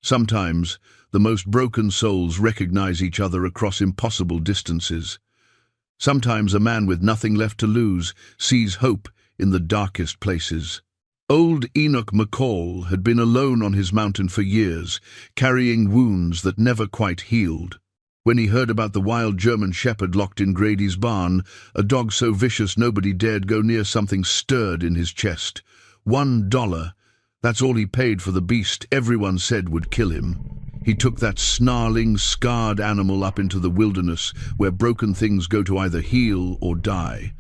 Sometimes, the most broken souls recognize each other across impossible distances. Sometimes a man with nothing left to lose sees hope in the darkest places. Old Enoch McCall had been alone on his mountain for years, carrying wounds that never quite healed. When he heard about the wild German shepherd locked in Grady's barn, a dog so vicious nobody dared go near, something stirred in his chest. $1. That's all he paid for the beast everyone said would kill him. He took that snarling, scarred animal up into the wilderness, where broken things go to either heal or die.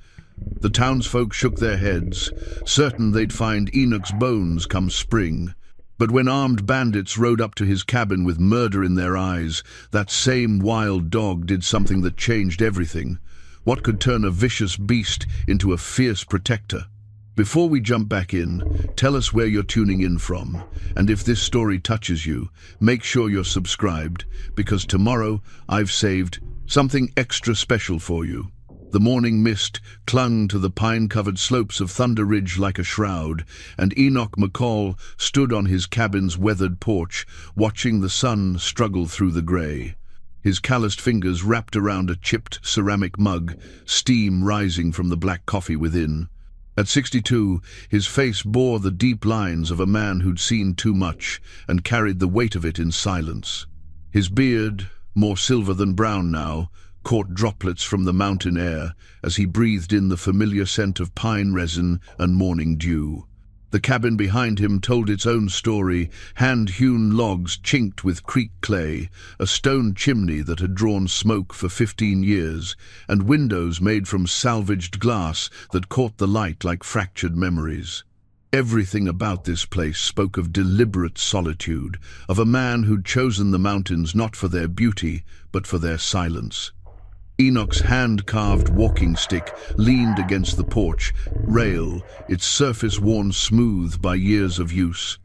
The townsfolk shook their heads, certain they'd find Enoch's bones come spring. But when armed bandits rode up to his cabin with murder in their eyes, that same wild dog did something that changed everything. What could turn a vicious beast into a fierce protector? Before we jump back in, tell us where you're tuning in from, and if this story touches you, make sure you're subscribed, because tomorrow I've saved something extra special for you. The morning mist clung to the pine-covered slopes of Thunder Ridge like a shroud, and Enoch McCall stood on his cabin's weathered porch, watching the sun struggle through the grey. His calloused fingers wrapped around a chipped ceramic mug, steam rising from the black coffee within. At 62, his face bore the deep lines of a man who'd seen too much and carried the weight of it in silence. His beard, more silver than brown now, caught droplets from the mountain air as he breathed in the familiar scent of pine resin and morning dew. The cabin behind him told its own story, hand-hewn logs chinked with creek clay, a stone chimney that had drawn smoke for 15 years, and windows made from salvaged glass that caught the light like fractured memories. Everything about this place spoke of deliberate solitude, of a man who'd chosen the mountains not for their beauty, but for their silence. Enoch's hand-carved walking stick leaned against the porch rail, its surface worn smooth by years of use.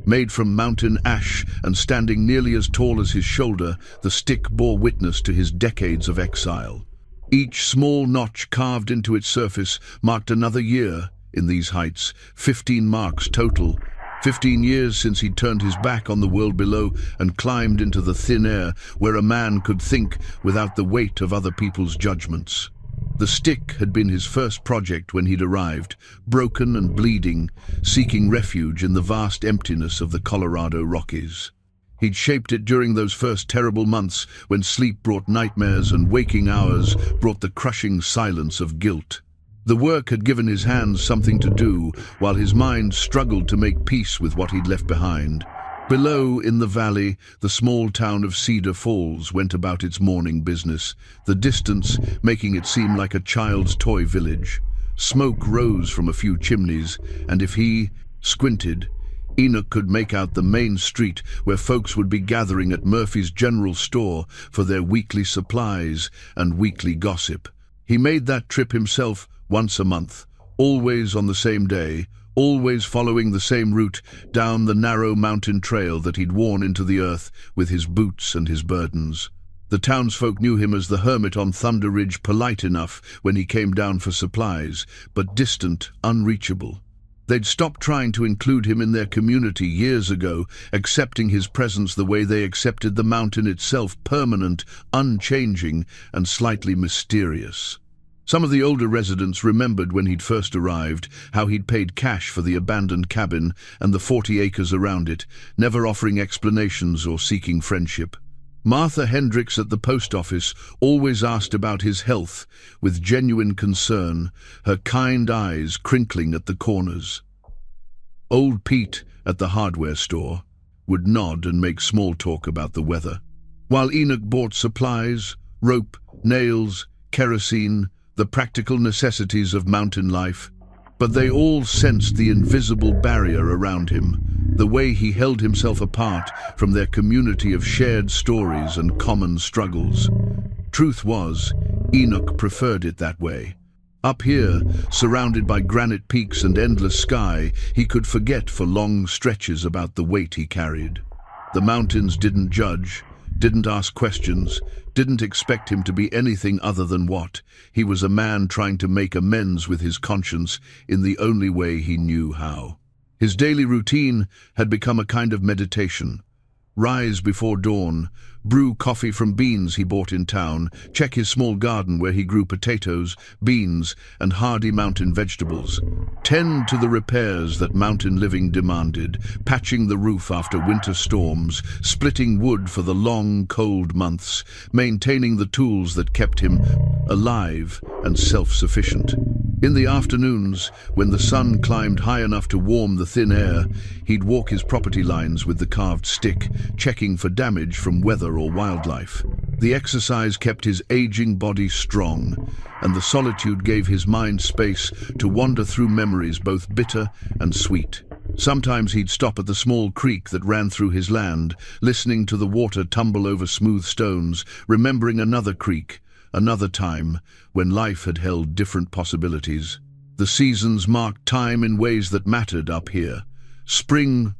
Made from mountain ash and standing nearly as tall as his shoulder, the stick bore witness to his decades of exile. Each small notch carved into its surface marked another year in these heights, 15 marks total. 15 years since he'd turned his back on the world below and climbed into the thin air where a man could think without the weight of other people's judgments. The stick had been his first project when he'd arrived, broken and bleeding, seeking refuge in the vast emptiness of the Colorado Rockies. He'd shaped it during those first terrible months when sleep brought nightmares and waking hours brought the crushing silence of guilt. The work had given his hands something to do, while his mind struggled to make peace with what he'd left behind. Below, in the valley, the small town of Cedar Falls went about its morning business, the distance making it seem like a child's toy village. Smoke rose from a few chimneys, and if he squinted, Enoch could make out the main street where folks would be gathering at Murphy's General Store for their weekly supplies and weekly gossip. He made that trip himself once a month, always on the same day, always following the same route down the narrow mountain trail that he'd worn into the earth with his boots and his burdens. The townsfolk knew him as the hermit on Thunder Ridge, polite enough when he came down for supplies, but distant, unreachable. They'd stopped trying to include him in their community years ago, accepting his presence the way they accepted the mountain itself, permanent, unchanging, and slightly mysterious. Some of the older residents remembered when he'd first arrived how he'd paid cash for the abandoned cabin and the 40 acres around it, never offering explanations or seeking friendship. Martha Hendricks at the post office always asked about his health with genuine concern, her kind eyes crinkling at the corners. Old Pete at the hardware store would nod and make small talk about the weather, while Enoch bought supplies, rope, nails, kerosene, the practical necessities of mountain life. But they all sensed the invisible barrier around him, the way he held himself apart from their community of shared stories and common struggles. Truth was, Enoch preferred it that way. Up here, surrounded by granite peaks and endless sky, he could forget for long stretches about the weight he carried. The mountains didn't judge, didn't ask questions, didn't expect him to be anything other than what. He was a man trying to make amends with his conscience in the only way he knew how. His daily routine had become a kind of meditation. rise before dawn, brew coffee from beans he bought in town, check his small garden where he grew potatoes, beans, and hardy mountain vegetables, tend to the repairs that mountain living demanded, patching the roof after winter storms, splitting wood for the long, cold months, maintaining the tools that kept him alive and self-sufficient. In the afternoons, when the sun climbed high enough to warm the thin air, he'd walk his property lines with the carved stick, checking for damage from weather or wildlife. The exercise kept his aging body strong, and the solitude gave his mind space to wander through memories both bitter and sweet. Sometimes he'd stop at the small creek that ran through his land, listening to the water tumble over smooth stones, remembering another creek, another time, when life had held different possibilities. The seasons marked time in ways that mattered up here. Spring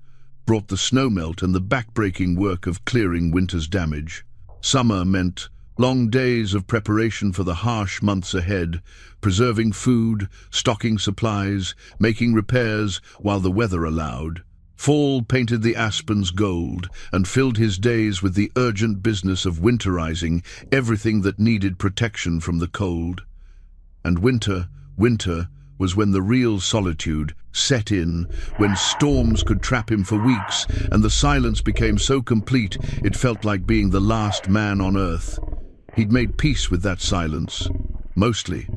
brought the snowmelt and the backbreaking work of clearing winter's damage. Summer meant long days of preparation for the harsh months ahead, preserving food, stocking supplies, making repairs while the weather allowed. Fall painted the aspens gold and filled his days with the urgent business of winterizing everything that needed protection from the cold. And winter was when the real solitude set in, when storms could trap him for weeks and the silence became so complete it felt like being the last man on earth. He'd made peace with that silence, mostly.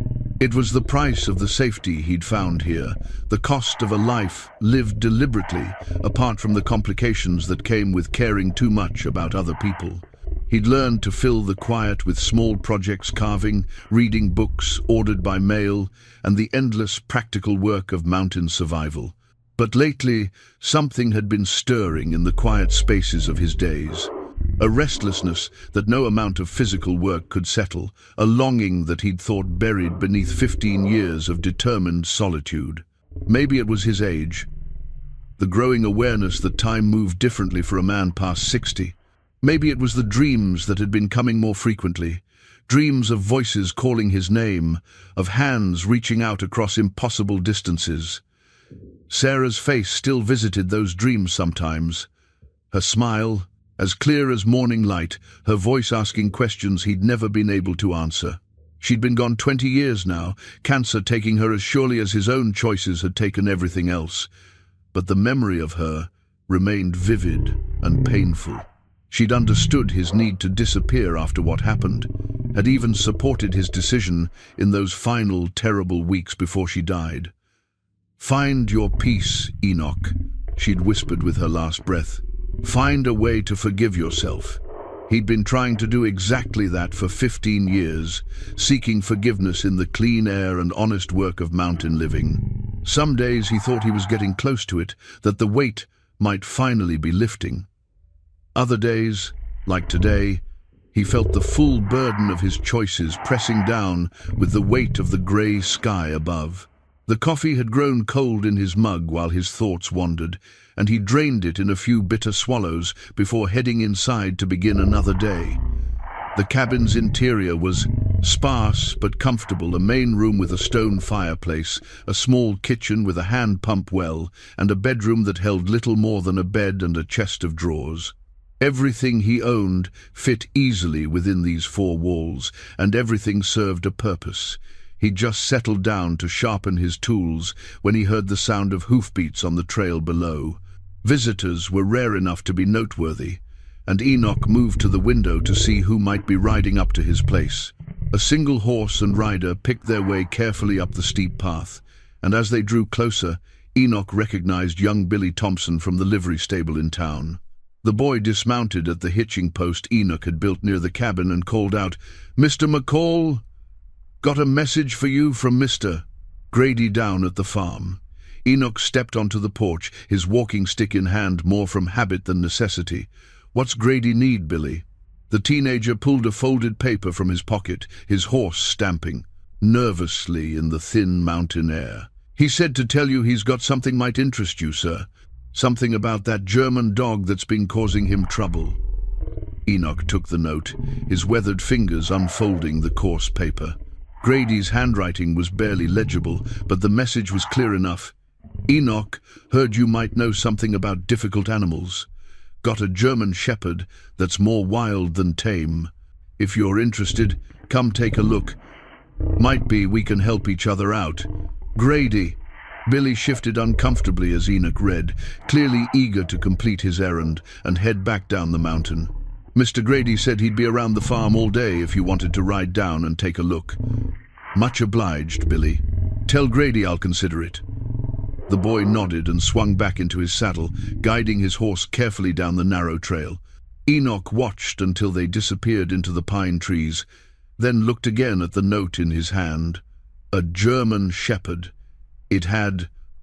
It was the price of the safety he'd found here, the cost of a life lived deliberately, apart from the complications that came with caring too much about other people. He'd learned to fill the quiet with small projects, carving, reading books ordered by mail, and the endless practical work of mountain survival. But lately, something had been stirring in the quiet spaces of his days. A restlessness that no amount of physical work could settle, a longing that he'd thought buried beneath 15 years of determined solitude. Maybe it was his age, the growing awareness that time moved differently for a man past 60. Maybe it was the dreams that had been coming more frequently, dreams of voices calling his name, of hands reaching out across impossible distances. Sarah's face still visited those dreams sometimes, her smile as clear as morning light, her voice asking questions he'd never been able to answer. She'd been gone 20 years now, cancer taking her as surely as his own choices had taken everything else. But the memory of her remained vivid and painful. She'd understood his need to disappear after what happened, had even supported his decision in those final terrible weeks before she died. "Find your peace, Enoch," she'd whispered with her last breath. "Find a way to forgive yourself." He'd been trying to do exactly that for 15 years, seeking forgiveness in the clean air and honest work of mountain living. Some days he thought he was getting close to it, that the weight might finally be lifting. Other days, like today, he felt the full burden of his choices pressing down with the weight of the grey sky above. The coffee had grown cold in his mug while his thoughts wandered, and he drained it in a few bitter swallows before heading inside to begin another day. The cabin's interior was sparse but comfortable, a main room with a stone fireplace, a small kitchen with a hand pump well, and a bedroom that held little more than a bed and a chest of drawers. Everything he owned fit easily within these four walls, and everything served a purpose. He'd just settled down to sharpen his tools when he heard the sound of hoofbeats on the trail below. Visitors were rare enough to be noteworthy, and Enoch moved to the window to see who might be riding up to his place. A single horse and rider picked their way carefully up the steep path, and as they drew closer, Enoch recognized young Billy Thompson from the livery stable in town. The boy dismounted at the hitching post Enoch had built near the cabin and called out, "Mr. McCall, got a message for you from Mr. Grady down at the farm." Enoch stepped onto the porch, his walking stick in hand more from habit than necessity. "What's Grady need, Billy?" The teenager pulled a folded paper from his pocket, his horse stamping nervously in the thin mountain air. "He said to tell you he's got something might interest you, sir. Something about that German dog that's been causing him trouble." Enoch took the note, his weathered fingers unfolding the coarse paper. Grady's handwriting was barely legible, but the message was clear enough. "Enoch, heard you might know something about difficult animals. Got a German shepherd that's more wild than tame. If you're interested, come take a look. Might be we can help each other out. Grady." Billy shifted uncomfortably as Enoch read, clearly eager to complete his errand and head back down the mountain. "Mr. Grady said he'd be around the farm all day if you wanted to ride down and take a look." "Much obliged, Billy. Tell Grady I'll consider it." The boy nodded and swung back into his saddle, guiding his horse carefully down the narrow trail. Enoch watched until they disappeared into the pine trees, then looked again at the note in his hand. A German shepherd.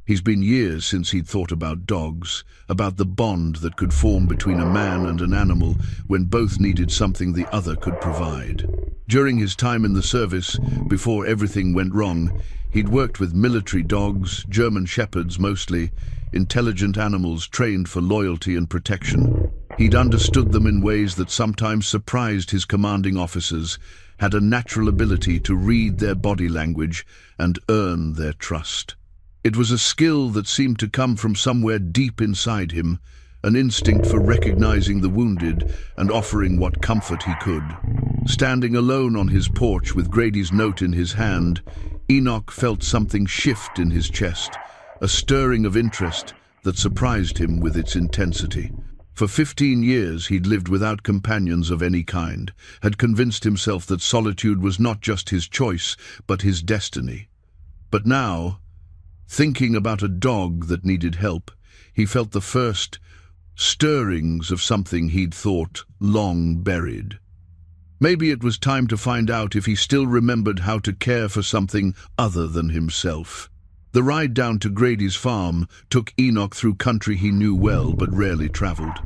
He's been years since he'd thought about dogs, about the bond that could form between a man and an animal when both needed something the other could provide. During his time in the service, before everything went wrong, he'd worked with military dogs, German shepherds mostly, intelligent animals trained for loyalty and protection. He'd understood them in ways that sometimes surprised his commanding officers, had a natural ability to read their body language and earn their trust. It was a skill that seemed to come from somewhere deep inside him, an instinct for recognizing the wounded and offering what comfort he could. Standing alone on his porch with Grady's note in his hand, Enoch felt something shift in his chest, a stirring of interest that surprised him with its intensity. For 15 years he'd lived without companions of any kind, had convinced himself that solitude was not just his choice, but his destiny. But now, thinking about a dog that needed help, he felt the first stirrings of something he'd thought long buried. Maybe it was time to find out if he still remembered how to care for something other than himself. The ride down to Grady's farm took Enoch through country he knew well but rarely traveled.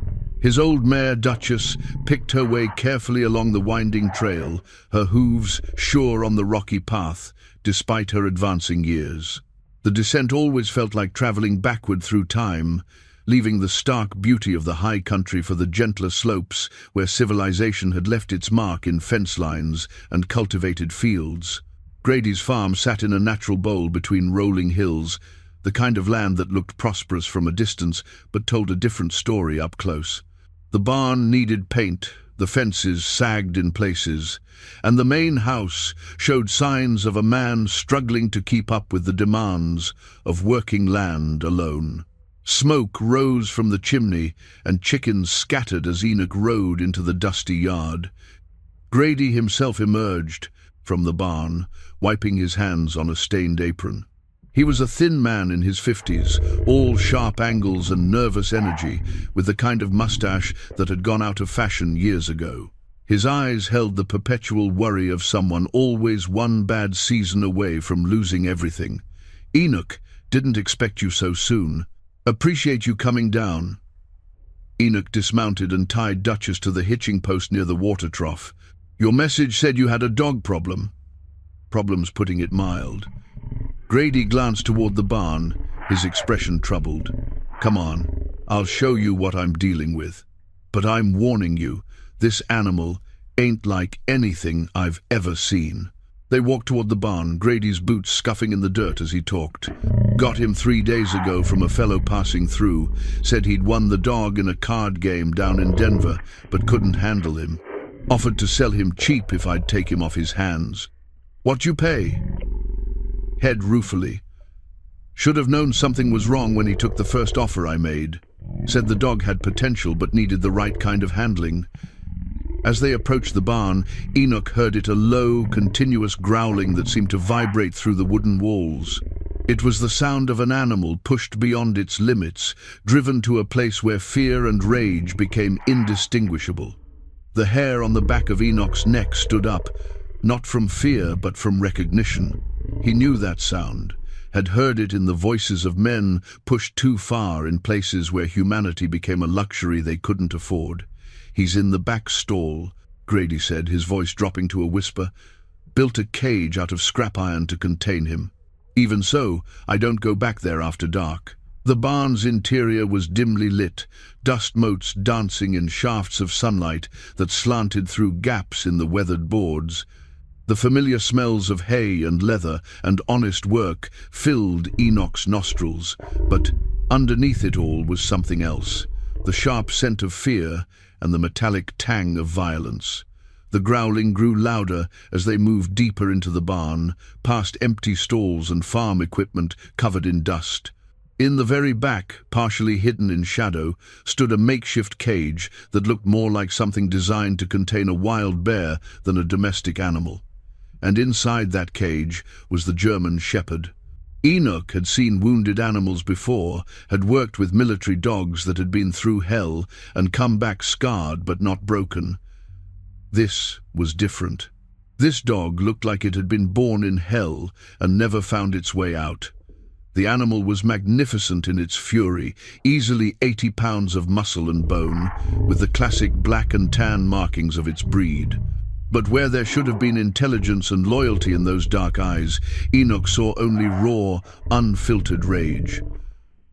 His old mare, Duchess, picked her way carefully along the winding trail, her hooves sure on the rocky path, despite her advancing years. The descent always felt like traveling backward through time, leaving the stark beauty of the high country for the gentler slopes where civilization had left its mark in fence lines and cultivated fields. Grady's farm sat in a natural bowl between rolling hills, the kind of land that looked prosperous from a distance but told a different story up close. The barn needed paint, the fences sagged in places, and the main house showed signs of a man struggling to keep up with the demands of working land alone. Smoke rose from the chimney, and chickens scattered as Enoch rode into the dusty yard. Grady himself emerged from the barn, wiping his hands on a stained apron. He was a thin man in his 50s, all sharp angles and nervous energy, with the kind of mustache that had gone out of fashion years ago. His eyes held the perpetual worry of someone always one bad season away from losing everything. "Enoch, didn't expect you so soon. Appreciate you coming down." Enoch dismounted and tied Duchess to the hitching post near the water trough. "Your message said you had a dog problem." "Problem's putting it mild." Grady glanced toward the barn, his expression troubled. "Come on, I'll show you what I'm dealing with. But I'm warning you, this animal ain't like anything I've ever seen." They walked toward the barn, Grady's boots scuffing in the dirt as he talked. "Got him 3 days ago from a fellow passing through. Said he'd won the dog in a card game down in Denver, but couldn't handle him. Offered to sell him cheap if I'd take him off his hands." "What you pay?" Head ruefully. "Should have known something was wrong when he took the first offer I made. Said the dog had potential but needed the right kind of handling." As they approached the barn, Enoch heard it, a low, continuous growling that seemed to vibrate through the wooden walls. It was the sound of an animal pushed beyond its limits, driven to a place where fear and rage became indistinguishable. The hair on the back of Enoch's neck stood up, not from fear but from recognition. He knew that sound, had heard it in the voices of men pushed too far in places where humanity became a luxury they couldn't afford. "He's in the back stall," Grady said, his voice dropping to a whisper. "Built a cage out of scrap iron to contain him. Even so, I don't go back there after dark." The barn's interior was dimly lit, dust motes dancing in shafts of sunlight that slanted through gaps in the weathered boards. The familiar smells of hay and leather and honest work filled Enoch's nostrils, but underneath it all was something else. the sharp scent of fear and the metallic tang of violence. The growling grew louder as they moved deeper into the barn, past empty stalls and farm equipment covered in dust. In the very back, partially hidden in shadow, stood a makeshift cage that looked more like something designed to contain a wild bear than a domestic animal. And inside that cage was the German shepherd. Enoch had seen wounded animals before, had worked with military dogs that had been through hell and come back scarred but not broken. This was different. This dog looked like it had been born in hell and never found its way out. The animal was magnificent in its fury, easily 80 pounds of muscle and bone, with the classic black and tan markings of its breed. But where there should have been intelligence and loyalty in those dark eyes, Enoch saw only raw, unfiltered rage.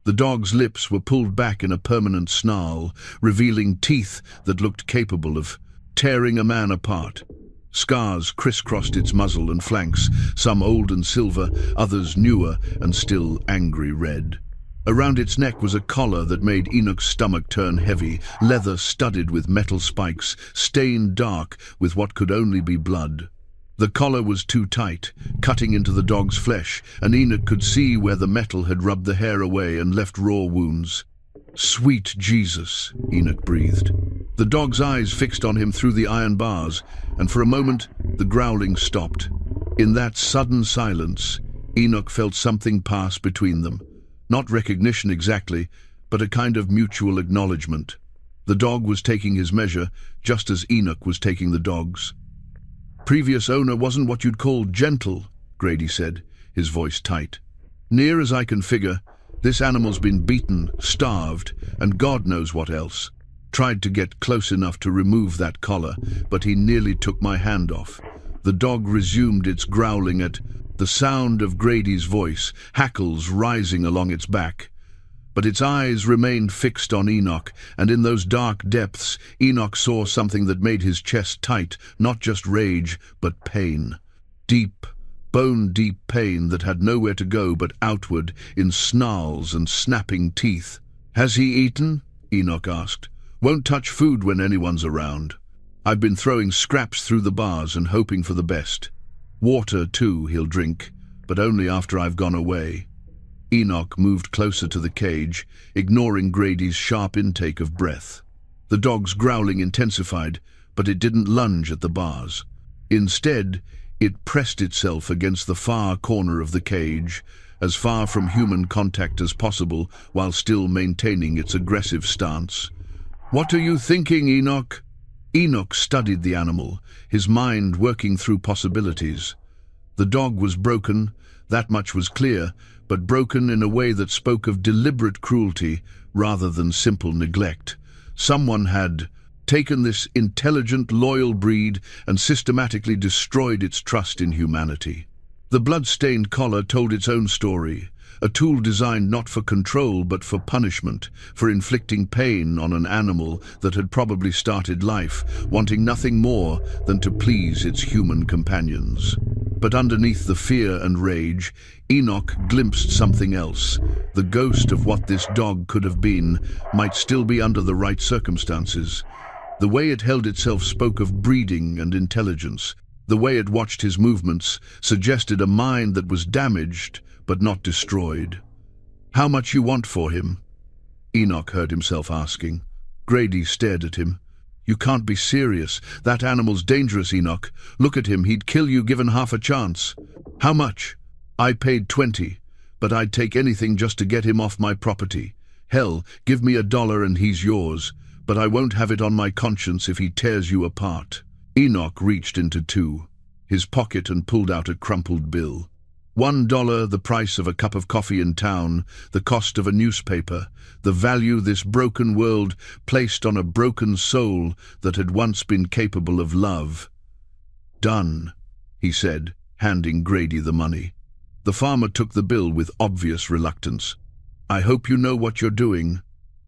The dog's lips were pulled back in a permanent snarl, revealing teeth that looked capable of tearing a man apart. Scars crisscrossed its muzzle and flanks, some old and silver, others newer and still angry red. Around its neck was a collar that made Enoch's stomach turn heavy, leather studded with metal spikes, stained dark with what could only be blood. The collar was too tight, cutting into the dog's flesh, and Enoch could see where the metal had rubbed the hair away and left raw wounds. "Sweet Jesus," Enoch breathed. The dog's eyes fixed on him through the iron bars, and for a moment the growling stopped. In that sudden silence, Enoch felt something pass between them. Not recognition exactly, but a kind of mutual acknowledgement. The dog was taking his measure, just as Enoch was taking the dog's. "Previous owner wasn't what you'd call gentle," Grady said, his voice tight. "Near as I can figure, this animal's been beaten, starved, and God knows what else. Tried to get close enough to remove that collar, but he nearly took my hand off." The dog resumed its growling at the sound of Grady's voice, hackles rising along its back. But its eyes remained fixed on Enoch, and in those dark depths, Enoch saw something that made his chest tight, not just rage, but pain. Deep, bone-deep pain that had nowhere to go but outward, in snarls and snapping teeth. "Has he eaten?" Enoch asked. "Won't touch food when anyone's around. I've been throwing scraps through the bars and hoping for the best. Water, too, he'll drink, but only after I've gone away." Enoch moved closer to the cage, ignoring Grady's sharp intake of breath. The dog's growling intensified, but it didn't lunge at the bars. Instead, it pressed itself against the far corner of the cage, as far from human contact as possible, while still maintaining its aggressive stance. "What are you thinking, Enoch?" Enoch studied the animal, his mind working through possibilities. The dog was broken, that much was clear, but broken in a way that spoke of deliberate cruelty rather than simple neglect. Someone had taken this intelligent, loyal breed and systematically destroyed its trust in humanity. The blood-stained collar told its own story, a tool designed not for control but for punishment, for inflicting pain on an animal that had probably started life, wanting nothing more than to please its human companions. But underneath the fear and rage, Enoch glimpsed something else. The ghost of what this dog could have been might still be under the right circumstances. The way it held itself spoke of breeding and intelligence. The way it watched his movements suggested a mind that was damaged but not destroyed. "How much you want for him?" Enoch heard himself asking. Grady stared at him. "You can't be serious. That animal's dangerous, Enoch. Look at him, he'd kill you given half a chance." "How much?" "I paid 20, but I'd take anything just to get him off my property. Hell, give me $1 and he's yours, but I won't have it on my conscience if he tears you apart." Enoch reached into his pocket and pulled out a crumpled bill. $1, the price of a cup of coffee in town, the cost of a newspaper, the value this broken world placed on a broken soul that had once been capable of love. "Done," he said, handing Grady the money. The farmer took the bill with obvious reluctance. "I hope you know what you're doing.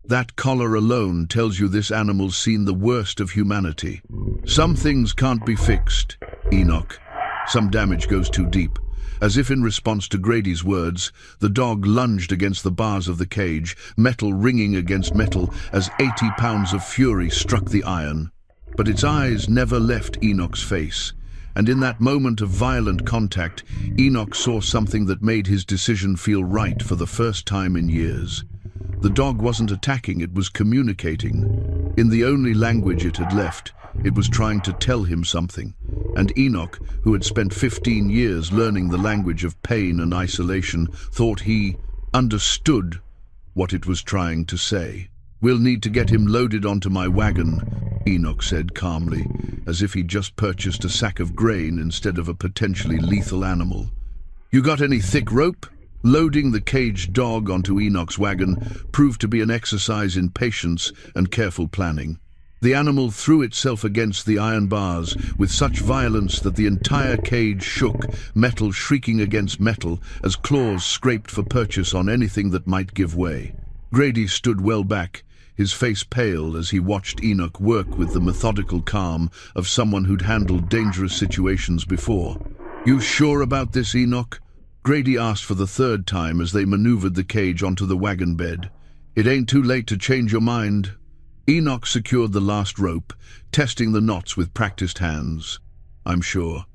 That collar alone tells you this animal's seen the worst of humanity. Some things can't be fixed, Enoch. Some damage goes too deep. As if in response to Grady's words, the dog lunged against the bars of the cage, metal ringing against metal as 80 pounds of fury struck the iron. But its eyes never left Enoch's face, and in that moment of violent contact, Enoch saw something that made his decision feel right for the first time in years. The dog wasn't attacking, it was communicating. In the only language it had left, it was trying to tell him something. And Enoch, who had spent 15 years learning the language of pain and isolation, thought he understood what it was trying to say. "We'll need to get him loaded onto my wagon," Enoch said calmly, as if he'd just purchased a sack of grain instead of a potentially lethal animal. "You got any thick rope?" Loading the caged dog onto Enoch's wagon proved to be an exercise in patience and careful planning. The animal threw itself against the iron bars with such violence that the entire cage shook, metal shrieking against metal as claws scraped for purchase on anything that might give way. Grady stood well back, his face pale as he watched Enoch work with the methodical calm of someone who'd handled dangerous situations before. "You sure about this, Enoch?" Grady asked for the third time as they maneuvered the cage onto the wagon bed. "It ain't too late to change your mind." Enoch secured the last rope, testing the knots with practiced hands. "I'm sure."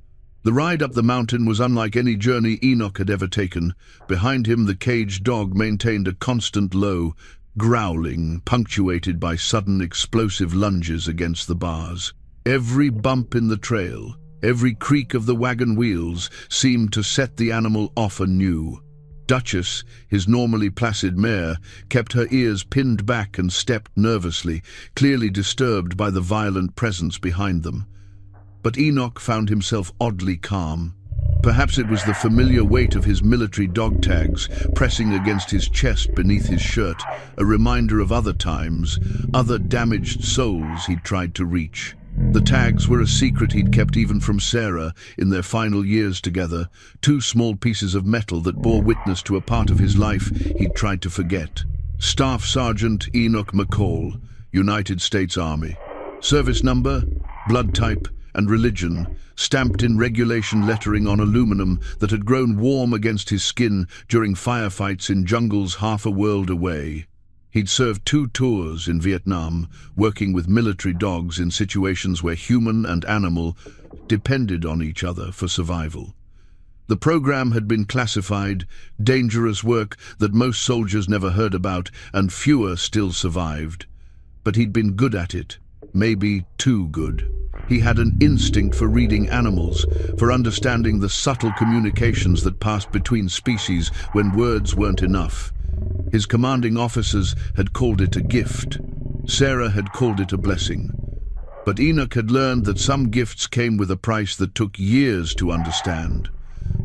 The ride up the mountain was unlike any journey Enoch had ever taken. Behind him, the caged dog maintained a constant low, growling, punctuated by sudden explosive lunges against the bars. Every bump in the trail, every creak of the wagon wheels seemed to set the animal off anew. Duchess, his normally placid mare, kept her ears pinned back and stepped nervously, clearly disturbed by the violent presence behind them. But Enoch found himself oddly calm. Perhaps it was the familiar weight of his military dog tags pressing against his chest beneath his shirt, a reminder of other times, other damaged souls he'd tried to reach. The tags were a secret he'd kept even from Sarah in their final years together, two small pieces of metal that bore witness to a part of his life he'd tried to forget. Staff Sergeant Enoch McCall, United States Army. Service number, blood type, and religion, stamped in regulation lettering on aluminum that had grown warm against his skin during firefights in jungles half a world away. He'd served 2 tours in Vietnam, working with military dogs in situations where human and animal depended on each other for survival. The program had been classified, dangerous work that most soldiers never heard about and fewer still survived. But he'd been good at it, maybe too good. He had an instinct for reading animals, for understanding the subtle communications that passed between species when words weren't enough. His commanding officers had called it a gift. Sarah had called it a blessing. But Enoch had learned that some gifts came with a price that took years to understand.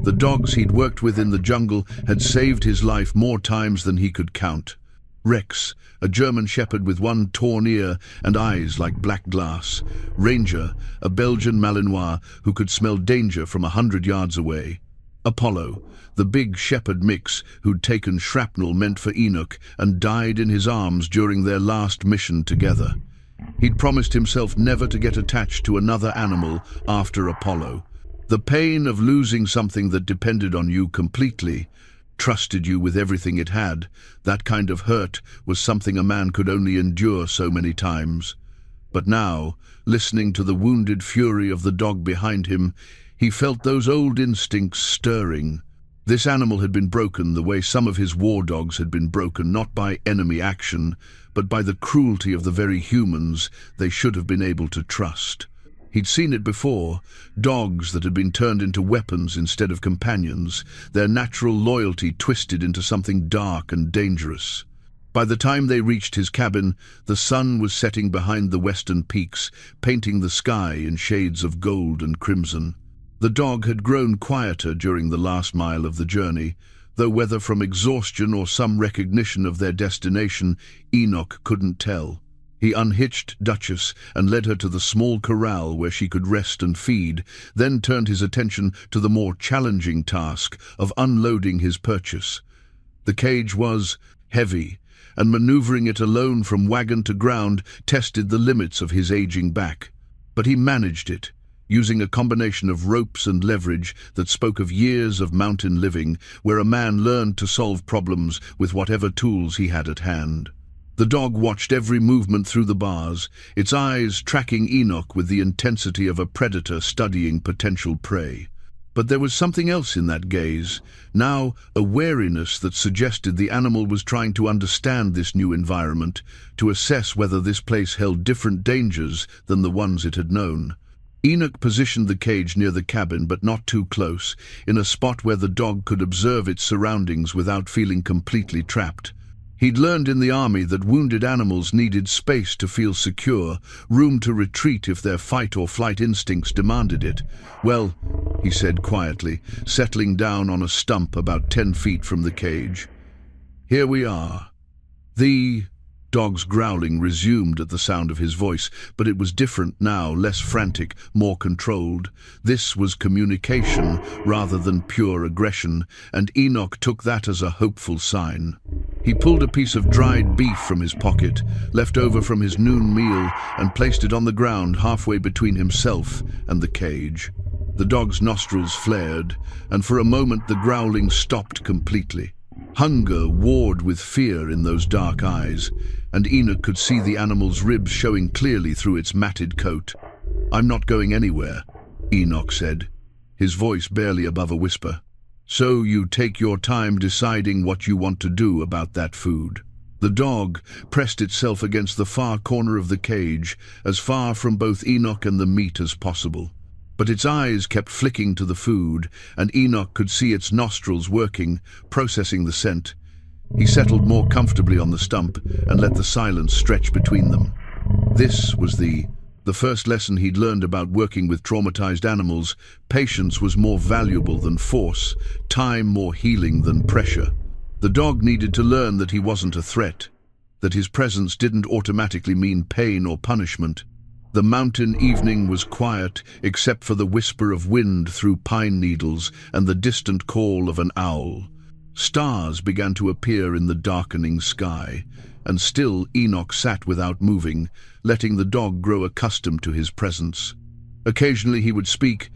The dogs he'd worked with in the jungle had saved his life more times than he could count. Rex, a German shepherd with one torn ear and eyes like black glass. Ranger, a Belgian Malinois who could smell danger from 100 yards away. Apollo, the big shepherd mix who'd taken shrapnel meant for Enoch and died in his arms during their last mission together. He'd promised himself never to get attached to another animal after Apollo. The pain of losing something that depended on you completely, trusted you with everything it had, that kind of hurt was something a man could only endure so many times. But now, listening to the wounded fury of the dog behind him, he felt those old instincts stirring. This animal had been broken the way some of his war dogs had been broken, not by enemy action, but by the cruelty of the very humans they should have been able to trust. He'd seen it before, dogs that had been turned into weapons instead of companions, their natural loyalty twisted into something dark and dangerous. By the time they reached his cabin, the sun was setting behind the western peaks, painting the sky in shades of gold and crimson. The dog had grown quieter during the last mile of the journey, though whether from exhaustion or some recognition of their destination, Enoch couldn't tell. He unhitched Duchess and led her to the small corral where she could rest and feed, then turned his attention to the more challenging task of unloading his purchase. The cage was heavy, and maneuvering it alone from wagon to ground tested the limits of his aging back. But he managed it. using a combination of ropes and leverage that spoke of years of mountain living, where a man learned to solve problems with whatever tools he had at hand. The dog watched every movement through the bars, its eyes tracking Enoch with the intensity of a predator studying potential prey. But there was something else in that gaze, now a wariness that suggested the animal was trying to understand this new environment, to assess whether this place held different dangers than the ones it had known. Enoch positioned the cage near the cabin, but not too close, in a spot where the dog could observe its surroundings without feeling completely trapped. He'd learned in the army that wounded animals needed space to feel secure, room to retreat if their fight or flight instincts demanded it. "Well," he said quietly, settling down on a stump about 10 feet from the cage. "Here we are." The dog's growling resumed at the sound of his voice, but it was different now, less frantic, more controlled. This was communication rather than pure aggression, and Enoch took that as a hopeful sign. He pulled a piece of dried beef from his pocket, left over from his noon meal, and placed it on the ground halfway between himself and the cage. The dog's nostrils flared, and for a moment the growling stopped completely. Hunger warred with fear in those dark eyes, and Enoch could see the animal's ribs showing clearly through its matted coat. "I'm not going anywhere," Enoch said, his voice barely above a whisper. "So you take your time deciding what you want to do about that food." The dog pressed itself against the far corner of the cage, as far from both Enoch and the meat as possible. But its eyes kept flicking to the food, and Enoch could see its nostrils working, processing the scent. He settled more comfortably on the stump and let the silence stretch between them. This was the first lesson he'd learned about working with traumatized animals. Patience was more valuable than force, time more healing than pressure. The dog needed to learn that he wasn't a threat, that his presence didn't automatically mean pain or punishment. The mountain evening was quiet, except for the whisper of wind through pine needles and the distant call of an owl. Stars began to appear in the darkening sky, and still Enoch sat without moving, letting the dog grow accustomed to his presence. Occasionally he would speak,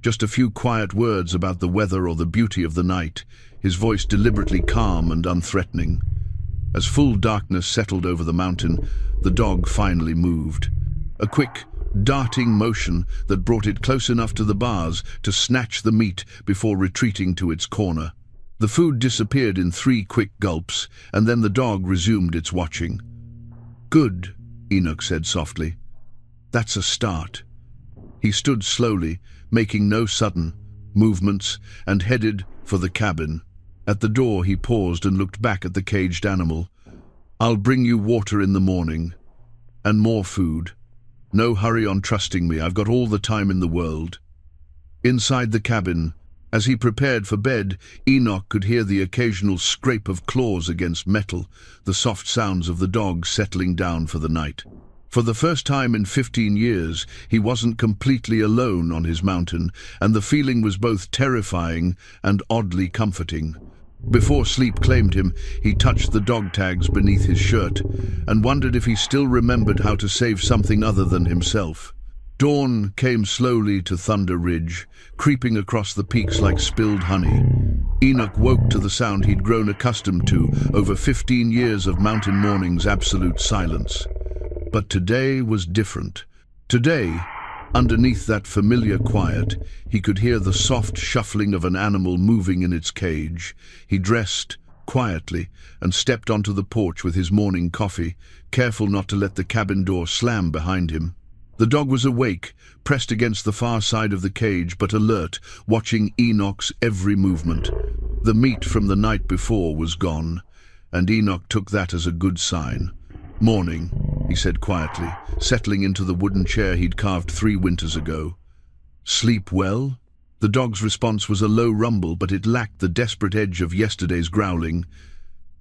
just a few quiet words about the weather or the beauty of the night, his voice deliberately calm and unthreatening. As full darkness settled over the mountain, the dog finally moved. A quick, darting motion that brought it close enough to the bars to snatch the meat before retreating to its corner. The food disappeared in 3 quick gulps, and then the dog resumed its watching. "Good," Enoch said softly. "That's a start." He stood slowly, making no sudden movements, and headed for the cabin. At the door he paused and looked back at the caged animal. "I'll bring you water in the morning, and more food. No hurry on trusting me, I've got all the time in the world." Inside the cabin, as he prepared for bed, Enoch could hear the occasional scrape of claws against metal, the soft sounds of the dog settling down for the night. For the first time in 15 years, he wasn't completely alone on his mountain, and the feeling was both terrifying and oddly comforting. Before sleep claimed him, he touched the dog tags beneath his shirt and wondered if he still remembered how to save something other than himself. Dawn came slowly to Thunder Ridge, creeping across the peaks like spilled honey. Enoch woke to the sound he'd grown accustomed to over 15 years of mountain mornings' absolute silence. But today was different. Today, underneath that familiar quiet, he could hear the soft shuffling of an animal moving in its cage. He dressed quietly and stepped onto the porch with his morning coffee, careful not to let the cabin door slam behind him. The dog was awake, pressed against the far side of the cage, but alert, watching Enoch's every movement. The meat from the night before was gone, and Enoch took that as a good sign. "Morning," he said quietly, settling into the wooden chair he'd carved 3 winters ago. "Sleep well?" The dog's response was a low rumble, but it lacked the desperate edge of yesterday's growling.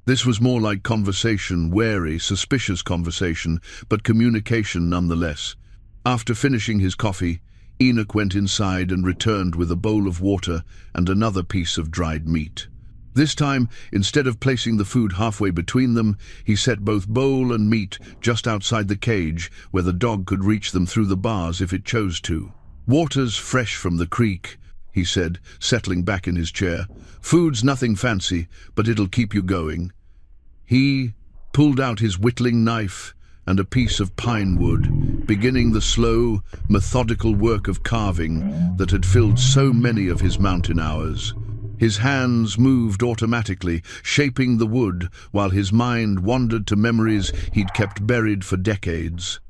This was more like conversation, wary, suspicious conversation, but communication nonetheless. After finishing his coffee, Enoch went inside and returned with a bowl of water and another piece of dried meat. This time, instead of placing the food halfway between them, he set both bowl and meat just outside the cage, where the dog could reach them through the bars if it chose to. "Water's fresh from the creek," he said, settling back in his chair. "Food's nothing fancy, but it'll keep you going." He pulled out his whittling knife and a piece of pine wood, beginning the slow, methodical work of carving that had filled so many of his mountain hours. His hands moved automatically, shaping the wood, while his mind wandered to memories he'd kept buried for decades.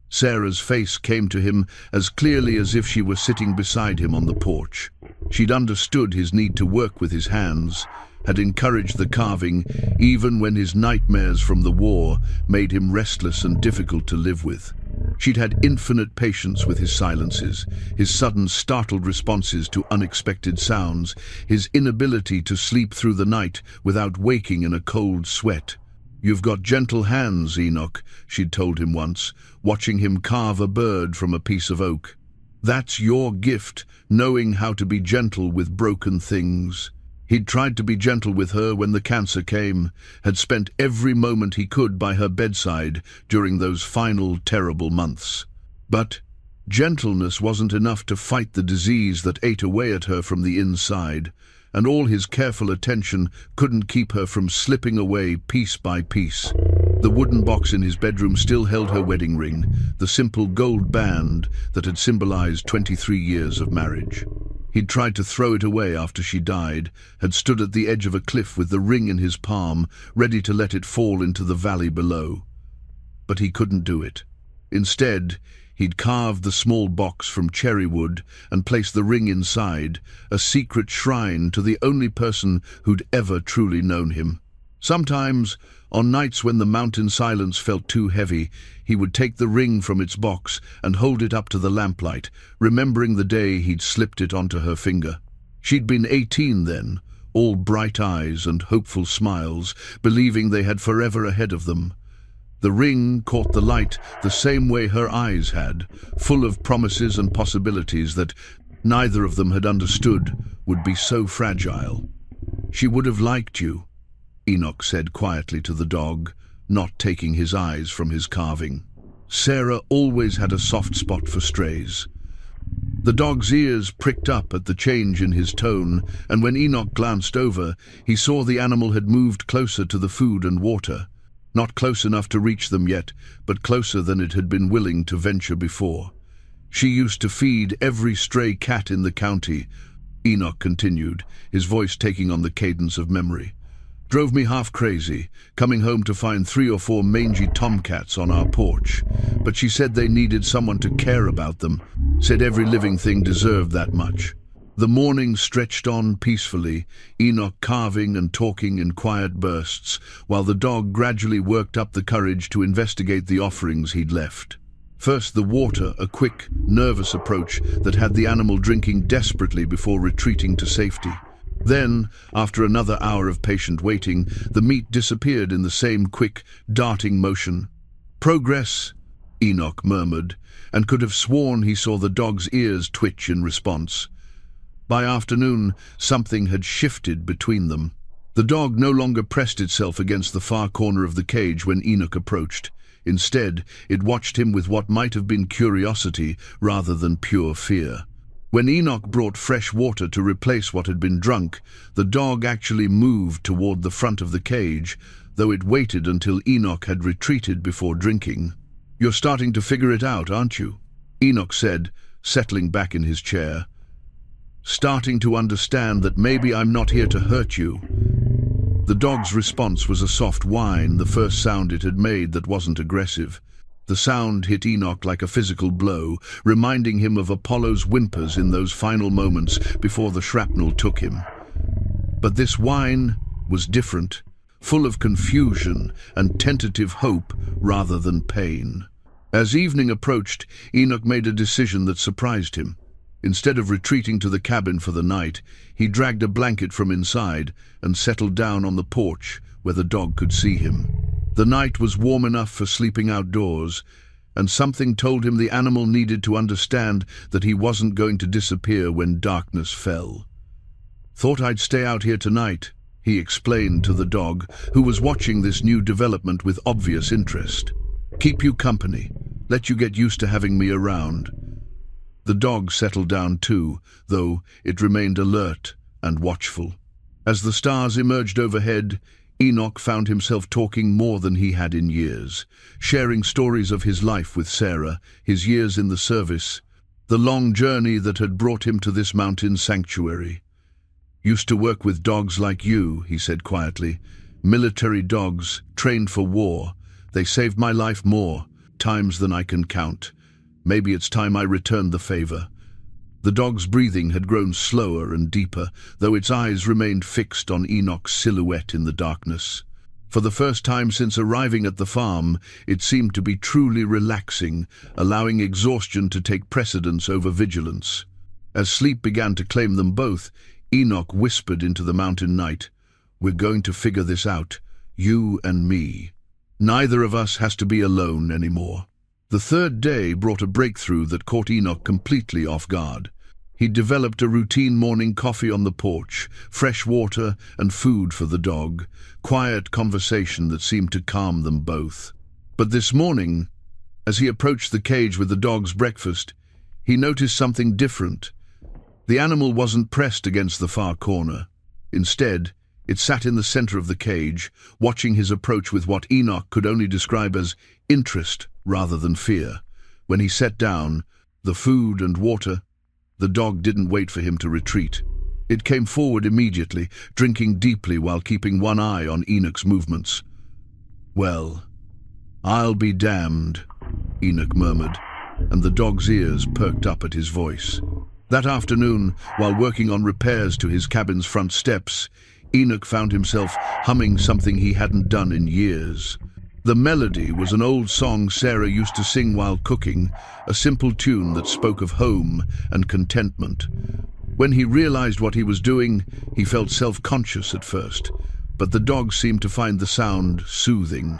Sarah's face came to him as clearly as if she were sitting beside him on the porch. She'd understood his need to work with his hands, had encouraged the carving even when his nightmares from the war made him restless and difficult to live with. She'd had infinite patience with his silences, his sudden startled responses to unexpected sounds, his inability to sleep through the night without waking in a cold sweat. "You've got gentle hands, Enoch," she'd told him once, watching him carve a bird from a piece of oak. "That's your gift, knowing how to be gentle with broken things." He'd tried to be gentle with her when the cancer came, had spent every moment he could by her bedside during those final terrible months. But gentleness wasn't enough to fight the disease that ate away at her from the inside, and all his careful attention couldn't keep her from slipping away piece by piece. The wooden box in his bedroom still held her wedding ring, the simple gold band that had symbolized 23 years of marriage. He'd tried to throw it away after she died, had stood at the edge of a cliff with the ring in his palm, ready to let it fall into the valley below. But he couldn't do it. Instead, he'd carved the small box from cherry wood and placed the ring inside, a secret shrine to the only person who'd ever truly known him. Sometimes, on nights when the mountain silence felt too heavy, he would take the ring from its box and hold it up to the lamplight, remembering the day he'd slipped it onto her finger. She'd been 18 then, all bright eyes and hopeful smiles, believing they had forever ahead of them. The ring caught the light the same way her eyes had, full of promises and possibilities that neither of them had understood would be so fragile. "She would have liked you," Enoch said quietly to the dog, not taking his eyes from his carving. Sarah always had a soft spot for strays. The dog's ears pricked up at the change in his tone, and when Enoch glanced over, he saw the animal had moved closer to the food and water. Not close enough to reach them yet, but closer than it had been willing to venture before. "She used to feed every stray cat in the county," Enoch continued, his voice taking on the cadence of memory. "Drove me half crazy, coming home to find 3 or 4 mangy tomcats on our porch. But she said they needed someone to care about them, said every living thing deserved that much." The morning stretched on peacefully, Enoch carving and talking in quiet bursts, while the dog gradually worked up the courage to investigate the offerings he'd left. First the water, a quick, nervous approach that had the animal drinking desperately before retreating to safety. Then, after another hour of patient waiting, the meat disappeared in the same quick, darting motion. "Progress," Enoch murmured, and could have sworn he saw the dog's ears twitch in response. By afternoon, something had shifted between them. The dog no longer pressed itself against the far corner of the cage when Enoch approached. Instead, it watched him with what might have been curiosity rather than pure fear. When Enoch brought fresh water to replace what had been drunk, the dog actually moved toward the front of the cage, though it waited until Enoch had retreated before drinking. "You're starting to figure it out, aren't you?" Enoch said, settling back in his chair. "Starting to understand that maybe I'm not here to hurt you." The dog's response was a soft whine, the first sound it had made that wasn't aggressive. The sound hit Enoch like a physical blow, reminding him of Apollo's whimpers in those final moments before the shrapnel took him. But this whine was different, full of confusion and tentative hope rather than pain. As evening approached, Enoch made a decision that surprised him. Instead of retreating to the cabin for the night, he dragged a blanket from inside and settled down on the porch where the dog could see him. The night was warm enough for sleeping outdoors, and something told him the animal needed to understand that he wasn't going to disappear when darkness fell. "Thought I'd stay out here tonight," he explained to the dog, who was watching this new development with obvious interest. "Keep you company, let you get used to having me around." The dog settled down too, though it remained alert and watchful. As the stars emerged overhead, Enoch found himself talking more than he had in years, sharing stories of his life with Sarah, his years in the service, the long journey that had brought him to this mountain sanctuary. "Used to work with dogs like you," he said quietly. "Military dogs, trained for war. They saved my life more times than I can count. Maybe it's time I returned the favor." The dog's breathing had grown slower and deeper, though its eyes remained fixed on Enoch's silhouette in the darkness. For the first time since arriving at the farm, it seemed to be truly relaxing, allowing exhaustion to take precedence over vigilance. As sleep began to claim them both, Enoch whispered into the mountain night, "We're going to figure this out, you and me. Neither of us has to be alone anymore." The third day brought a breakthrough that caught Enoch completely off guard. He developed a routine morning coffee on the porch, fresh water and food for the dog, quiet conversation that seemed to calm them both. But this morning, as he approached the cage with the dog's breakfast, he noticed something different. The animal wasn't pressed against the far corner. Instead, it sat in the center of the cage, watching his approach with what Enoch could only describe as interest rather than fear. When he sat down, the food and water, the dog didn't wait for him to retreat. It came forward immediately, drinking deeply while keeping one eye on Enoch's movements. "Well, I'll be damned," Enoch murmured, and the dog's ears perked up at his voice. That afternoon, while working on repairs to his cabin's front steps, Enoch found himself humming something he hadn't done in years. The melody was an old song Sarah used to sing while cooking, a simple tune that spoke of home and contentment. When he realized what he was doing, he felt self-conscious at first, but the dog seemed to find the sound soothing.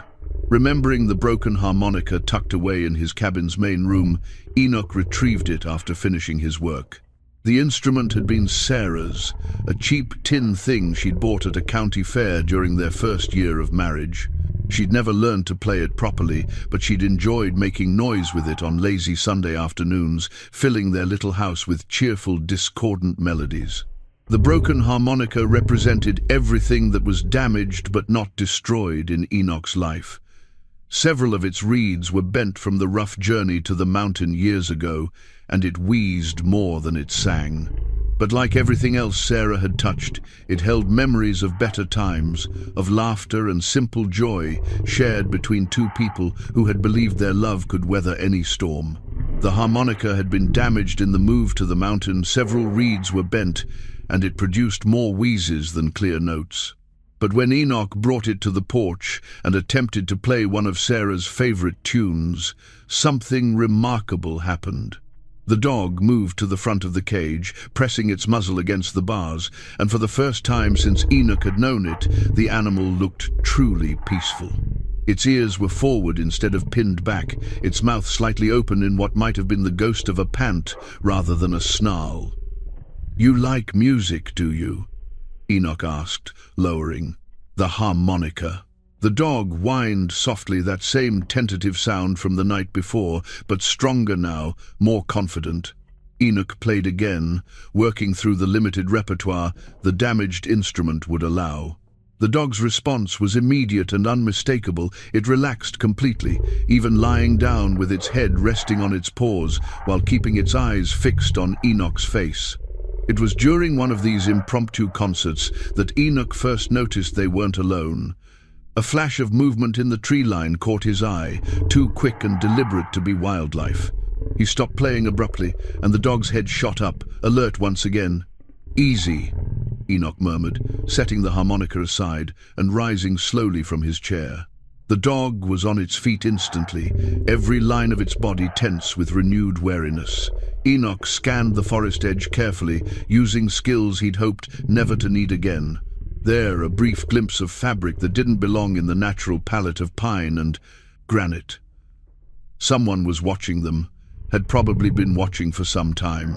Remembering the broken harmonica tucked away in his cabin's main room, Enoch retrieved it after finishing his work. The instrument had been Sarah's, a cheap tin thing she'd bought at a county fair during their first year of marriage. She'd never learned to play it properly, but she'd enjoyed making noise with it on lazy Sunday afternoons, filling their little house with cheerful, discordant melodies. The broken harmonica represented everything that was damaged but not destroyed in Enoch's life. Several of its reeds were bent from the rough journey to the mountain years ago, and it wheezed more than it sang. But like everything else Sarah had touched, it held memories of better times, of laughter and simple joy shared between two people who had believed their love could weather any storm. The harmonica had been damaged in the move to the mountain, several reeds were bent, and it produced more wheezes than clear notes. But when Enoch brought it to the porch and attempted to play one of Sarah's favorite tunes, something remarkable happened. The dog moved to the front of the cage, pressing its muzzle against the bars, and for the first time since Enoch had known it, the animal looked truly peaceful. Its ears were forward instead of pinned back, its mouth slightly open in what might have been the ghost of a pant rather than a snarl. "You like music, do you?" Enoch asked, lowering. "The harmonica." The dog whined softly, that same tentative sound from the night before, but stronger now, more confident. Enoch played again, working through the limited repertoire the damaged instrument would allow. The dog's response was immediate and unmistakable. It relaxed completely, even lying down with its head resting on its paws while keeping its eyes fixed on Enoch's face. It was during one of these impromptu concerts that Enoch first noticed they weren't alone. A flash of movement in the tree line caught his eye, too quick and deliberate to be wildlife. He stopped playing abruptly, and the dog's head shot up, alert once again. "Easy," Enoch murmured, setting the harmonica aside and rising slowly from his chair. The dog was on its feet instantly, every line of its body tense with renewed wariness. Enoch scanned the forest edge carefully, using skills he'd hoped never to need again. There, a brief glimpse of fabric that didn't belong in the natural palette of pine and granite. Someone was watching them, had probably been watching for some time.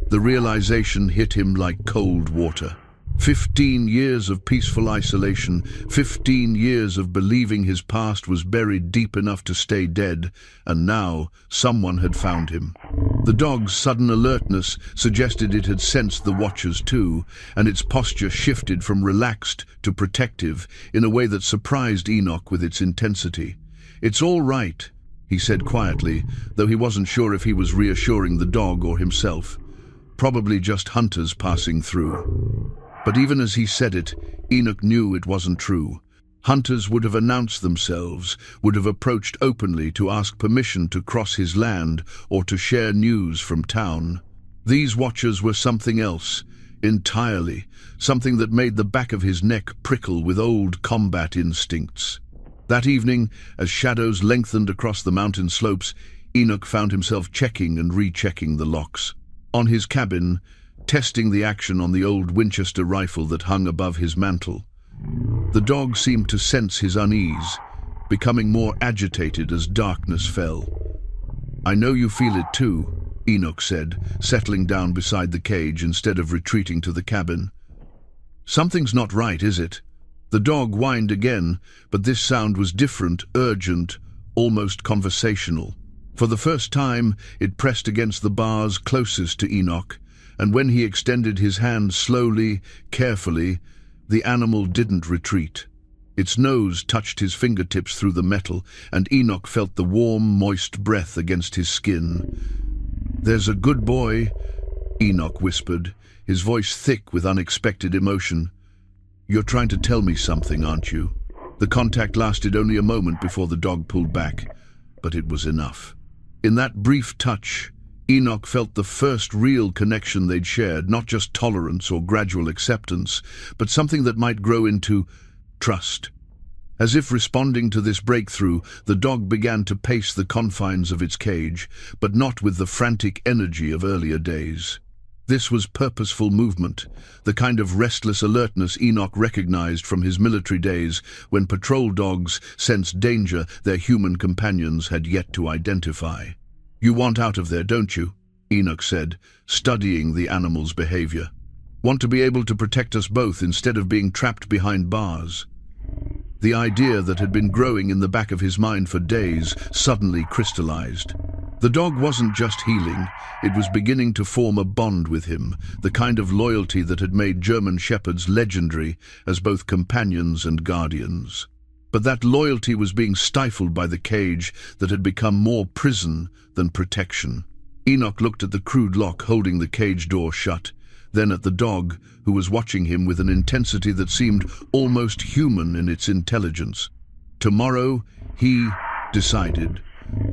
The realization hit him like cold water. 15 years of peaceful isolation, 15 years of believing his past was buried deep enough to stay dead, and now someone had found him. The dog's sudden alertness suggested it had sensed the watchers too, and its posture shifted from relaxed to protective in a way that surprised Enoch with its intensity. "It's all right," he said quietly, though he wasn't sure if he was reassuring the dog or himself. Probably just hunters passing through. But even as he said it, Enoch knew it wasn't true. Hunters would have announced themselves, would have approached openly to ask permission to cross his land or to share news from town. These watchers were something else, entirely, something that made the back of his neck prickle with old combat instincts. That evening, as shadows lengthened across the mountain slopes, Enoch found himself checking and rechecking the locks. On his cabin, testing the action on the old Winchester rifle that hung above his mantel. The dog seemed to sense his unease, becoming more agitated as darkness fell. "I know you feel it too," Enoch said, settling down beside the cage instead of retreating to the cabin. "Something's not right, is it?" The dog whined again, but this sound was different, urgent, almost conversational. For the first time, it pressed against the bars closest to Enoch, and when he extended his hand slowly, carefully, the animal didn't retreat. Its nose touched his fingertips through the metal, and Enoch felt the warm, moist breath against his skin. "There's a good boy," Enoch whispered, his voice thick with unexpected emotion. "You're trying to tell me something, aren't you?" The contact lasted only a moment before the dog pulled back, but it was enough. In that brief touch, Enoch felt the first real connection they'd shared, not just tolerance or gradual acceptance, but something that might grow into trust. As if responding to this breakthrough, the dog began to pace the confines of its cage, but not with the frantic energy of earlier days. This was purposeful movement, the kind of restless alertness Enoch recognized from his military days when patrol dogs sensed danger their human companions had yet to identify. "You want out of there, don't you?" Enoch said, studying the animal's behavior. "Want to be able to protect us both instead of being trapped behind bars?" The idea that had been growing in the back of his mind for days suddenly crystallized. The dog wasn't just healing, it was beginning to form a bond with him, the kind of loyalty that had made German shepherds legendary as both companions and guardians. But that loyalty was being stifled by the cage that had become more prison than protection. Enoch looked at the crude lock holding the cage door shut, then at the dog, who was watching him with an intensity that seemed almost human in its intelligence. Tomorrow, he decided.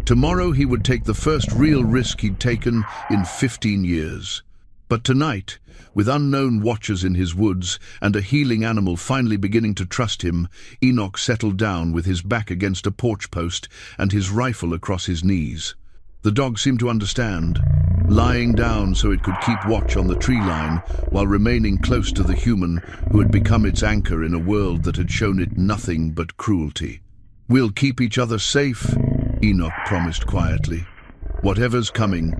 Tomorrow he would take the first real risk he'd taken in 15 years. But tonight, with unknown watchers in his woods and a healing animal finally beginning to trust him, Enoch settled down with his back against a porch post and his rifle across his knees. The dog seemed to understand, lying down so it could keep watch on the tree line while remaining close to the human who had become its anchor in a world that had shown it nothing but cruelty. "We'll keep each other safe," Enoch promised quietly. "Whatever's coming,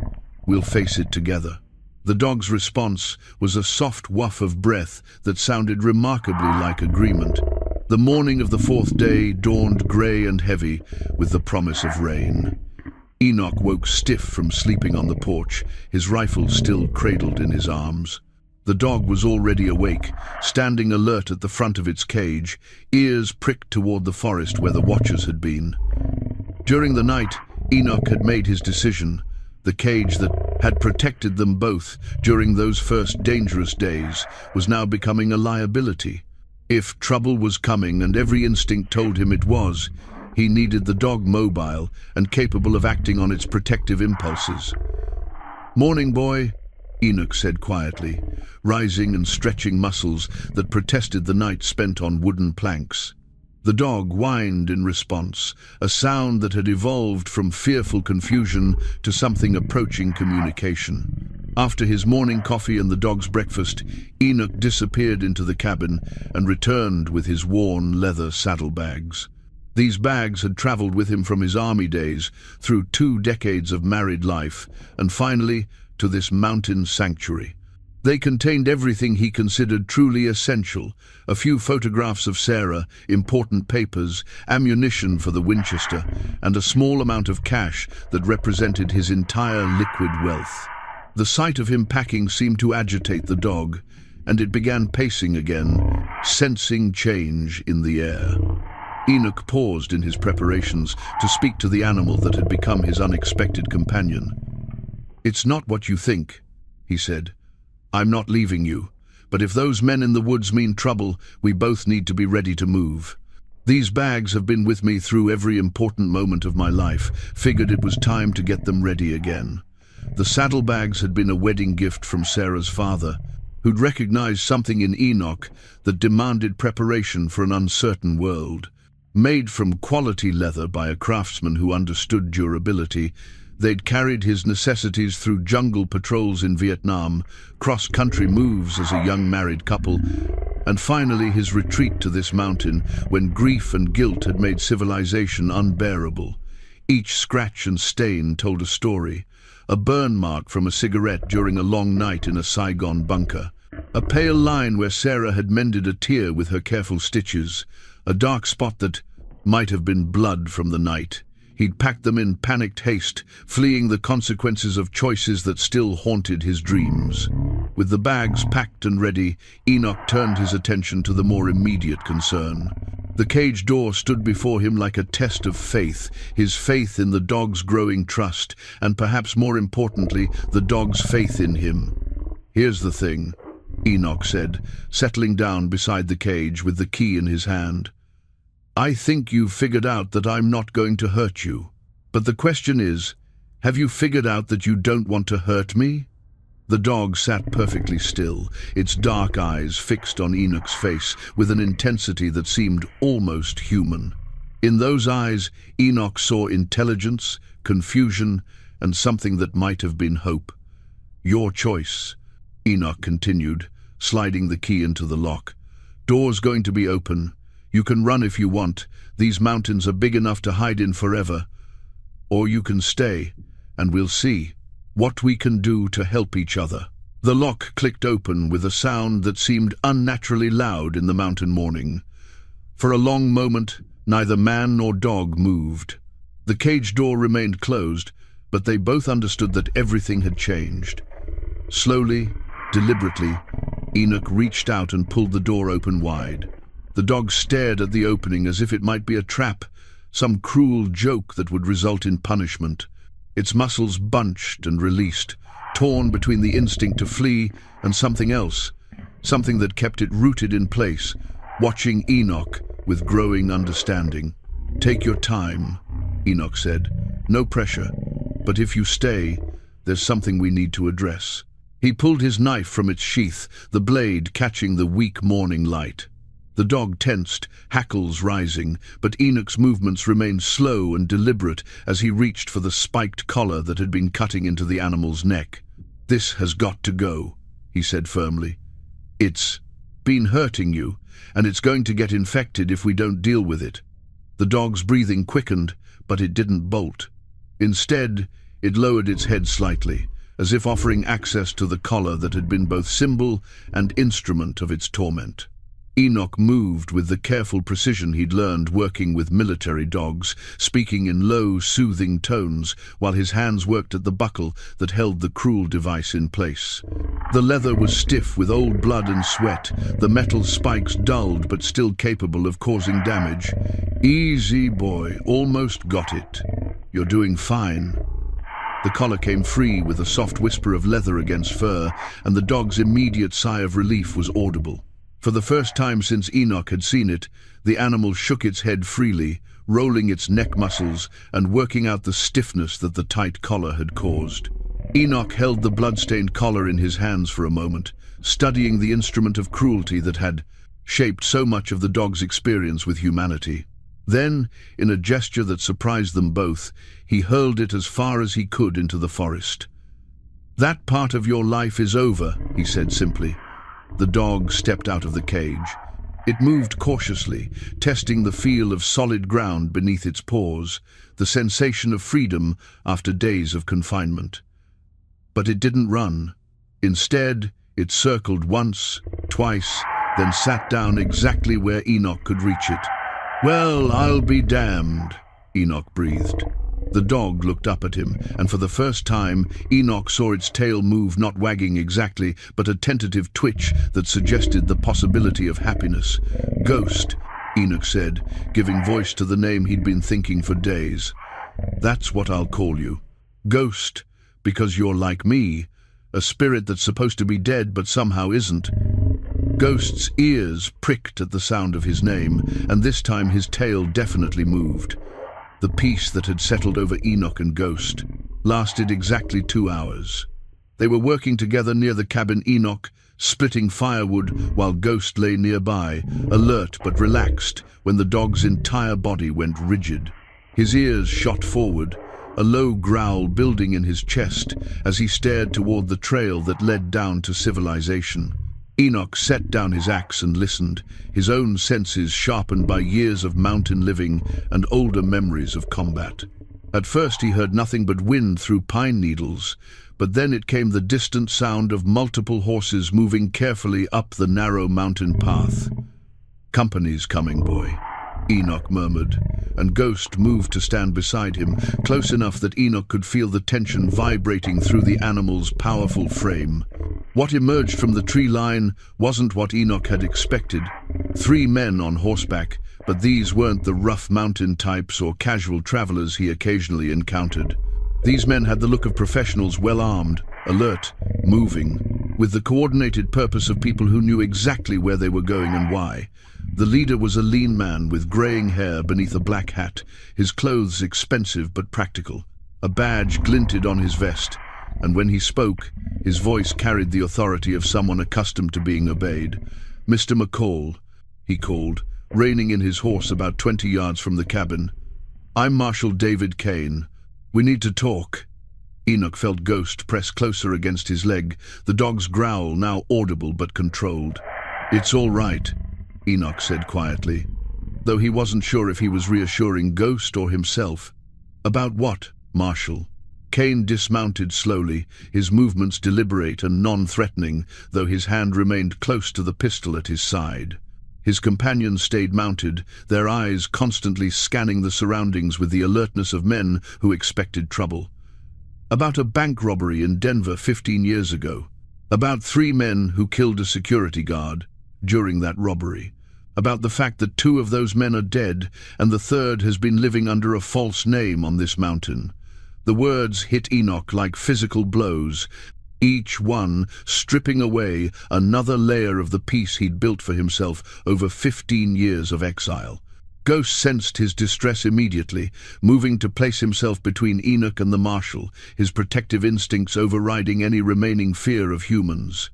we'll face it together." The dog's response was a soft woof of breath that sounded remarkably like agreement. The morning of the fourth day dawned grey and heavy with the promise of rain. Enoch woke stiff from sleeping on the porch, his rifle still cradled in his arms. The dog was already awake, standing alert at the front of its cage, ears pricked toward the forest where the watchers had been. During the night, Enoch had made his decision. The cage that had protected them both during those first dangerous days was now becoming a liability. If trouble was coming, and every instinct told him it was, he needed the dog mobile and capable of acting on its protective impulses. "Morning, boy," Enoch said quietly, rising and stretching muscles that protested the night spent on wooden planks. The dog whined in response, a sound that had evolved from fearful confusion to something approaching communication. After his morning coffee and the dog's breakfast, Enoch disappeared into the cabin and returned with his worn leather saddlebags. These bags had traveled with him from his army days, through 2 decades of married life, and finally to this mountain sanctuary. They contained everything he considered truly essential: a few photographs of Sarah, important papers, ammunition for the Winchester, and a small amount of cash that represented his entire liquid wealth. The sight of him packing seemed to agitate the dog, and it began pacing again, sensing change in the air. Enoch paused in his preparations to speak to the animal that had become his unexpected companion. "It's not what you think," he said. "I'm not leaving you, but if those men in the woods mean trouble, we both need to be ready to move. These bags have been with me through every important moment of my life. Figured it was time to get them ready again." The saddlebags had been a wedding gift from Sarah's father, who'd recognized something in Enoch that demanded preparation for an uncertain world. Made from quality leather by a craftsman who understood durability, they'd carried his necessities through jungle patrols in Vietnam, cross-country moves as a young married couple, and finally his retreat to this mountain when grief and guilt had made civilization unbearable. Each scratch and stain told a story: a burn mark from a cigarette during a long night in a Saigon bunker, a pale line where Sarah had mended a tear with her careful stitches, a dark spot that might have been blood from the night. He'd packed them in panicked haste, fleeing the consequences of choices that still haunted his dreams. With the bags packed and ready, Enoch turned his attention to the more immediate concern. The cage door stood before him like a test of faith, his faith in the dog's growing trust, and perhaps more importantly, the dog's faith in him. "Here's the thing," Enoch said, settling down beside the cage with the key in his hand. "I think you've figured out that I'm not going to hurt you. But the question is, have you figured out that you don't want to hurt me?" The dog sat perfectly still, its dark eyes fixed on Enoch's face with an intensity that seemed almost human. In those eyes, Enoch saw intelligence, confusion, and something that might have been hope. "Your choice," Enoch continued, sliding the key into the lock. "Door's going to be open. You can run if you want. These mountains are big enough to hide in forever. Or you can stay, and we'll see what we can do to help each other." The lock clicked open with a sound that seemed unnaturally loud in the mountain morning. For a long moment, neither man nor dog moved. The cage door remained closed, but they both understood that everything had changed. Slowly, deliberately, Enoch reached out and pulled the door open wide. The dog stared at the opening as if it might be a trap, some cruel joke that would result in punishment. Its muscles bunched and released, torn between the instinct to flee and something else, something that kept it rooted in place, watching Enoch with growing understanding. "Take your time," Enoch said. "No pressure, but if you stay, there's something we need to address." He pulled his knife from its sheath, the blade catching the weak morning light. The dog tensed, hackles rising, but Enoch's movements remained slow and deliberate as he reached for the spiked collar that had been cutting into the animal's neck. "This has got to go," he said firmly. "It's been hurting you, and it's going to get infected if we don't deal with it." The dog's breathing quickened, but it didn't bolt. Instead, it lowered its head slightly, as if offering access to the collar that had been both symbol and instrument of its torment. Enoch moved with the careful precision he'd learned working with military dogs, speaking in low, soothing tones while his hands worked at the buckle that held the cruel device in place. The leather was stiff with old blood and sweat, the metal spikes dulled but still capable of causing damage. "Easy, boy, almost got it. You're doing fine." The collar came free with a soft whisper of leather against fur, and the dog's immediate sigh of relief was audible. For the first time since Enoch had seen it, the animal shook its head freely, rolling its neck muscles and working out the stiffness that the tight collar had caused. Enoch held the blood-stained collar in his hands for a moment, studying the instrument of cruelty that had shaped so much of the dog's experience with humanity. Then, in a gesture that surprised them both, he hurled it as far as he could into the forest. "That part of your life is over," he said simply. The dog stepped out of the cage. It moved cautiously, testing the feel of solid ground beneath its paws, the sensation of freedom after days of confinement. But it didn't run. Instead, It circled once, twice, then sat down exactly where Enoch could reach it. "Well, I'll be damned," Enoch breathed. The dog looked up at him, and for the first time, Enoch saw its tail move, not wagging exactly, but a tentative twitch that suggested the possibility of happiness. "Ghost," Enoch said, giving voice to the name he'd been thinking for days. "That's what I'll call you. Ghost, because you're like me, a spirit that's supposed to be dead but somehow isn't." Ghost's ears pricked at the sound of his name, and this time his tail definitely moved. The peace that had settled over Enoch and Ghost lasted exactly 2 hours. They were working together near the cabin, Enoch splitting firewood while Ghost lay nearby, alert but relaxed when the dog's entire body went rigid. His ears shot forward, a low growl building in his chest as he stared toward the trail that led down to civilization. Enoch set down his axe and listened, his own senses sharpened by years of mountain living and older memories of combat. At first he heard nothing but wind through pine needles, but then it came the distant sound of multiple horses moving carefully up the narrow mountain path. "Company's coming, boy," Enoch murmured, and Ghost moved to stand beside him, close enough that Enoch could feel the tension vibrating through the animal's powerful frame. What emerged from the tree line wasn't what Enoch had expected. 3 men on horseback, but these weren't the rough mountain types or casual travelers he occasionally encountered. These men had the look of professionals, well-armed, alert, moving, with the coordinated purpose of people who knew exactly where they were going and why. The leader was a lean man with graying hair beneath a black hat, his clothes expensive but practical. A badge glinted on his vest, and when he spoke, his voice carried the authority of someone accustomed to being obeyed. "Mr. McCall," he called, reining in his horse about 20 yards from the cabin. "I'm Marshal David Kane. We need to talk." Enoch felt Ghost press closer against his leg, the dog's growl now audible but controlled. "It's all right," Enoch said quietly, though he wasn't sure if he was reassuring Ghost or himself. "About what, Marshal?" Kane dismounted slowly, his movements deliberate and non-threatening, though his hand remained close to the pistol at his side. His companions stayed mounted, their eyes constantly scanning the surroundings with the alertness of men who expected trouble. "About a bank robbery in Denver 15 years ago. About 3 men who killed a security guard during that robbery. About the fact that 2 of those men are dead and the 3rd has been living under a false name on this mountain." The words hit Enoch like physical blows, each one stripping away another layer of the peace he'd built for himself over 15 years of exile. Ghost sensed his distress immediately, moving to place himself between Enoch and the marshal, his protective instincts overriding any remaining fear of humans.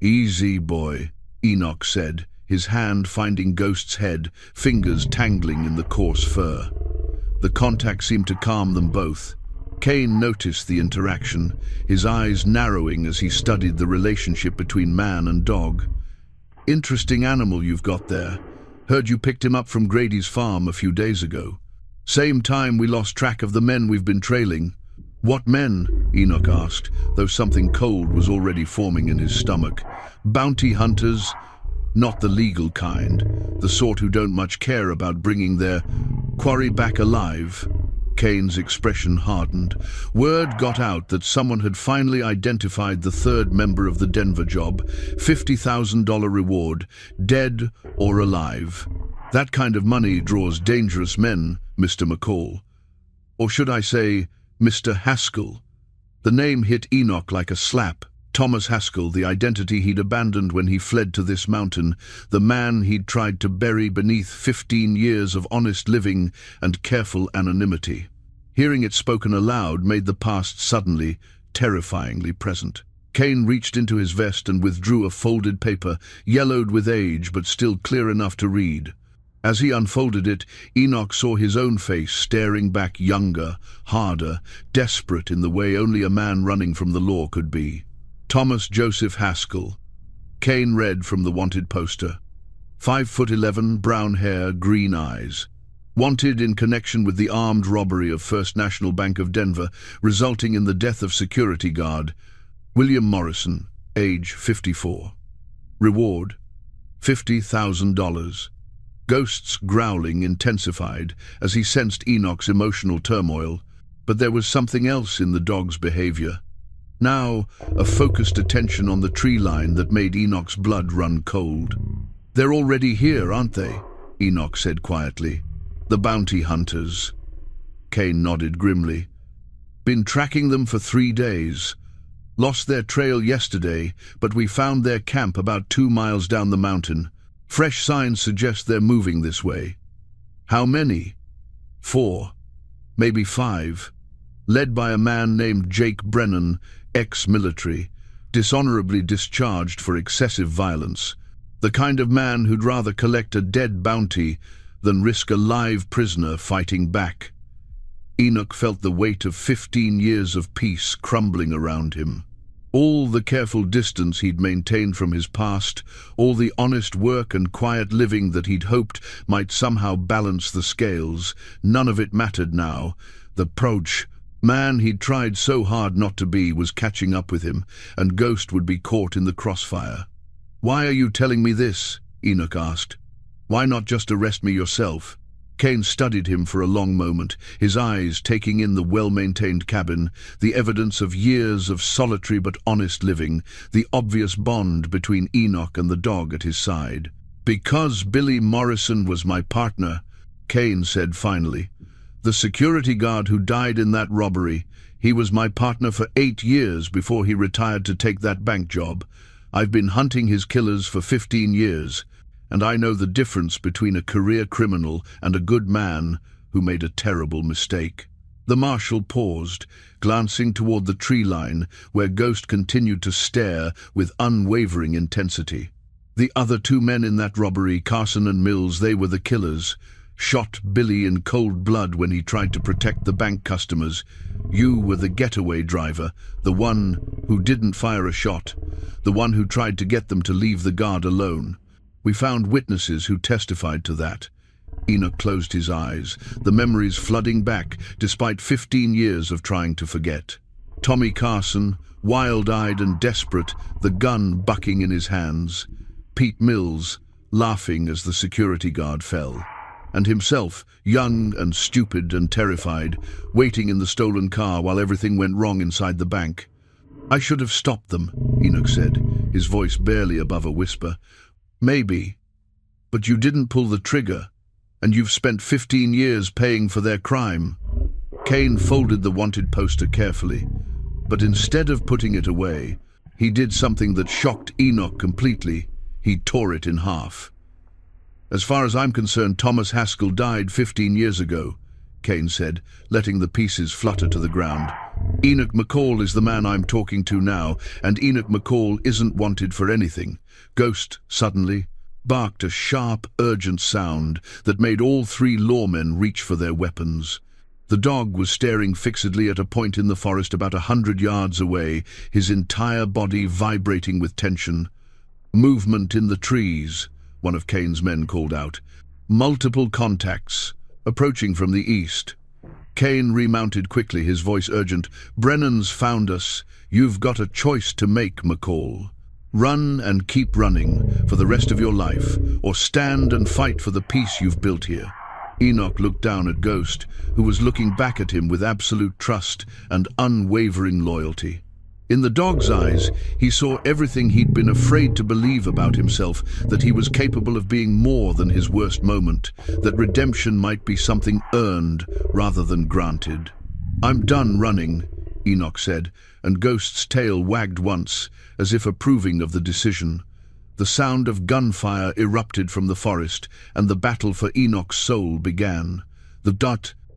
"Easy, boy," Enoch said, his hand finding Ghost's head, fingers tangling in the coarse fur. The contact seemed to calm them both. Kane noticed the interaction, his eyes narrowing as he studied the relationship between man and dog. "Interesting animal you've got there. Heard you picked him up from Grady's farm a few days ago. Same time we lost track of the men we've been trailing." "What men?" Enoch asked, though something cold was already forming in his stomach. "Bounty hunters. Not the legal kind, the sort who don't much care about bringing their quarry back alive." Kane's expression hardened. Word got out that someone had finally identified the 3rd member of the Denver job, $50,000 reward, dead or alive. That kind of money draws dangerous men, Mr. McCall. Or should I say, Mr. Haskell? The name hit Enoch like a slap. Thomas Haskell, the identity he'd abandoned when he fled to this mountain, the man he'd tried to bury beneath 15 years of honest living and careful anonymity. Hearing it spoken aloud made the past suddenly, terrifyingly present. Kane reached into his vest and withdrew a folded paper, yellowed with age but still clear enough to read. As he unfolded it, Enoch saw his own face staring back, younger, harder, desperate in the way only a man running from the law could be. Thomas Joseph Haskell. Kane read from the wanted poster. 5'11", brown hair, green eyes. Wanted in connection with the armed robbery of First National Bank of Denver, resulting in the death of security guard William Morrison, age 54. Reward, $50,000. Ghost's growling intensified as he sensed Enoch's emotional turmoil, but there was something else in the dog's behavior. Now, a focused attention on the tree line that made Enoch's blood run cold. "They're already here, aren't they?" Enoch said quietly. "The bounty hunters." Cain nodded grimly. "Been tracking them for 3 days. Lost their trail yesterday, but we found their camp about 2 miles down the mountain. Fresh signs suggest they're moving this way." "How many?" 4, maybe 5. Led by a man named Jake Brennan, ex-military, dishonorably discharged for excessive violence. The kind of man who'd rather collect a dead bounty than risk a live prisoner fighting back. Enoch felt the weight of 15 years of peace crumbling around him. All the careful distance he'd maintained from his past, all the honest work and quiet living that he'd hoped might somehow balance the scales, none of it mattered now. The man he'd tried so hard not to be was catching up with him, and Ghost would be caught in the crossfire. "Why are you telling me this?" Enoch asked. "Why not just arrest me yourself?" Cain studied him for a long moment, his eyes taking in the well-maintained cabin, the evidence of years of solitary but honest living, the obvious bond between Enoch and the dog at his side. "Because Billy Morrison was my partner," Cain said finally. "The security guard who died in that robbery, he was my partner for 8 years before he retired to take that bank job. I've been hunting his killers for 15 years. And I know the difference between a career criminal and a good man who made a terrible mistake." The marshal paused, glancing toward the tree line, where Ghost continued to stare with unwavering intensity. "The other 2 men in that robbery, Carson and Mills, they were the killers. Shot Billy in cold blood when he tried to protect the bank customers. You were the getaway driver, the one who didn't fire a shot, the one who tried to get them to leave the guard alone. We found witnesses who testified to that." Enoch closed his eyes, the memories flooding back despite 15 years of trying to forget. Tommy Carson, wild-eyed and desperate, the gun bucking in his hands. Pete Mills, laughing as the security guard fell. And himself, young and stupid and terrified, waiting in the stolen car while everything went wrong inside the bank. "I should have stopped them," Enoch said, his voice barely above a whisper. "Maybe. But you didn't pull the trigger, and you've spent 15 years paying for their crime." Cain folded the wanted poster carefully, but instead of putting it away, he did something that shocked Enoch completely. He tore it in half. "As far as I'm concerned, Thomas Haskell died 15 years ago," Cain said, letting the pieces flutter to the ground. "Enoch McCall is the man I'm talking to now, and Enoch McCall isn't wanted for anything." Ghost, suddenly, barked a sharp, urgent sound that made all 3 lawmen reach for their weapons. The dog was staring fixedly at a point in the forest about 100 yards away, his entire body vibrating with tension. "Movement in the trees," one of Cain's men called out. "Multiple contacts, approaching from the east." Cain remounted quickly, his voice urgent. "Brennan's found us. You've got a choice to make, McCall. Run and keep running for the rest of your life, or stand and fight for the peace you've built here." Enoch looked down at Ghost, who was looking back at him with absolute trust and unwavering loyalty. In the dog's eyes, he saw everything he'd been afraid to believe about himself, that he was capable of being more than his worst moment, that redemption might be something earned rather than granted. "I'm done running," Enoch said, and Ghost's tail wagged once, as if approving of the decision. The sound of gunfire erupted from the forest, and the battle for Enoch's soul began. The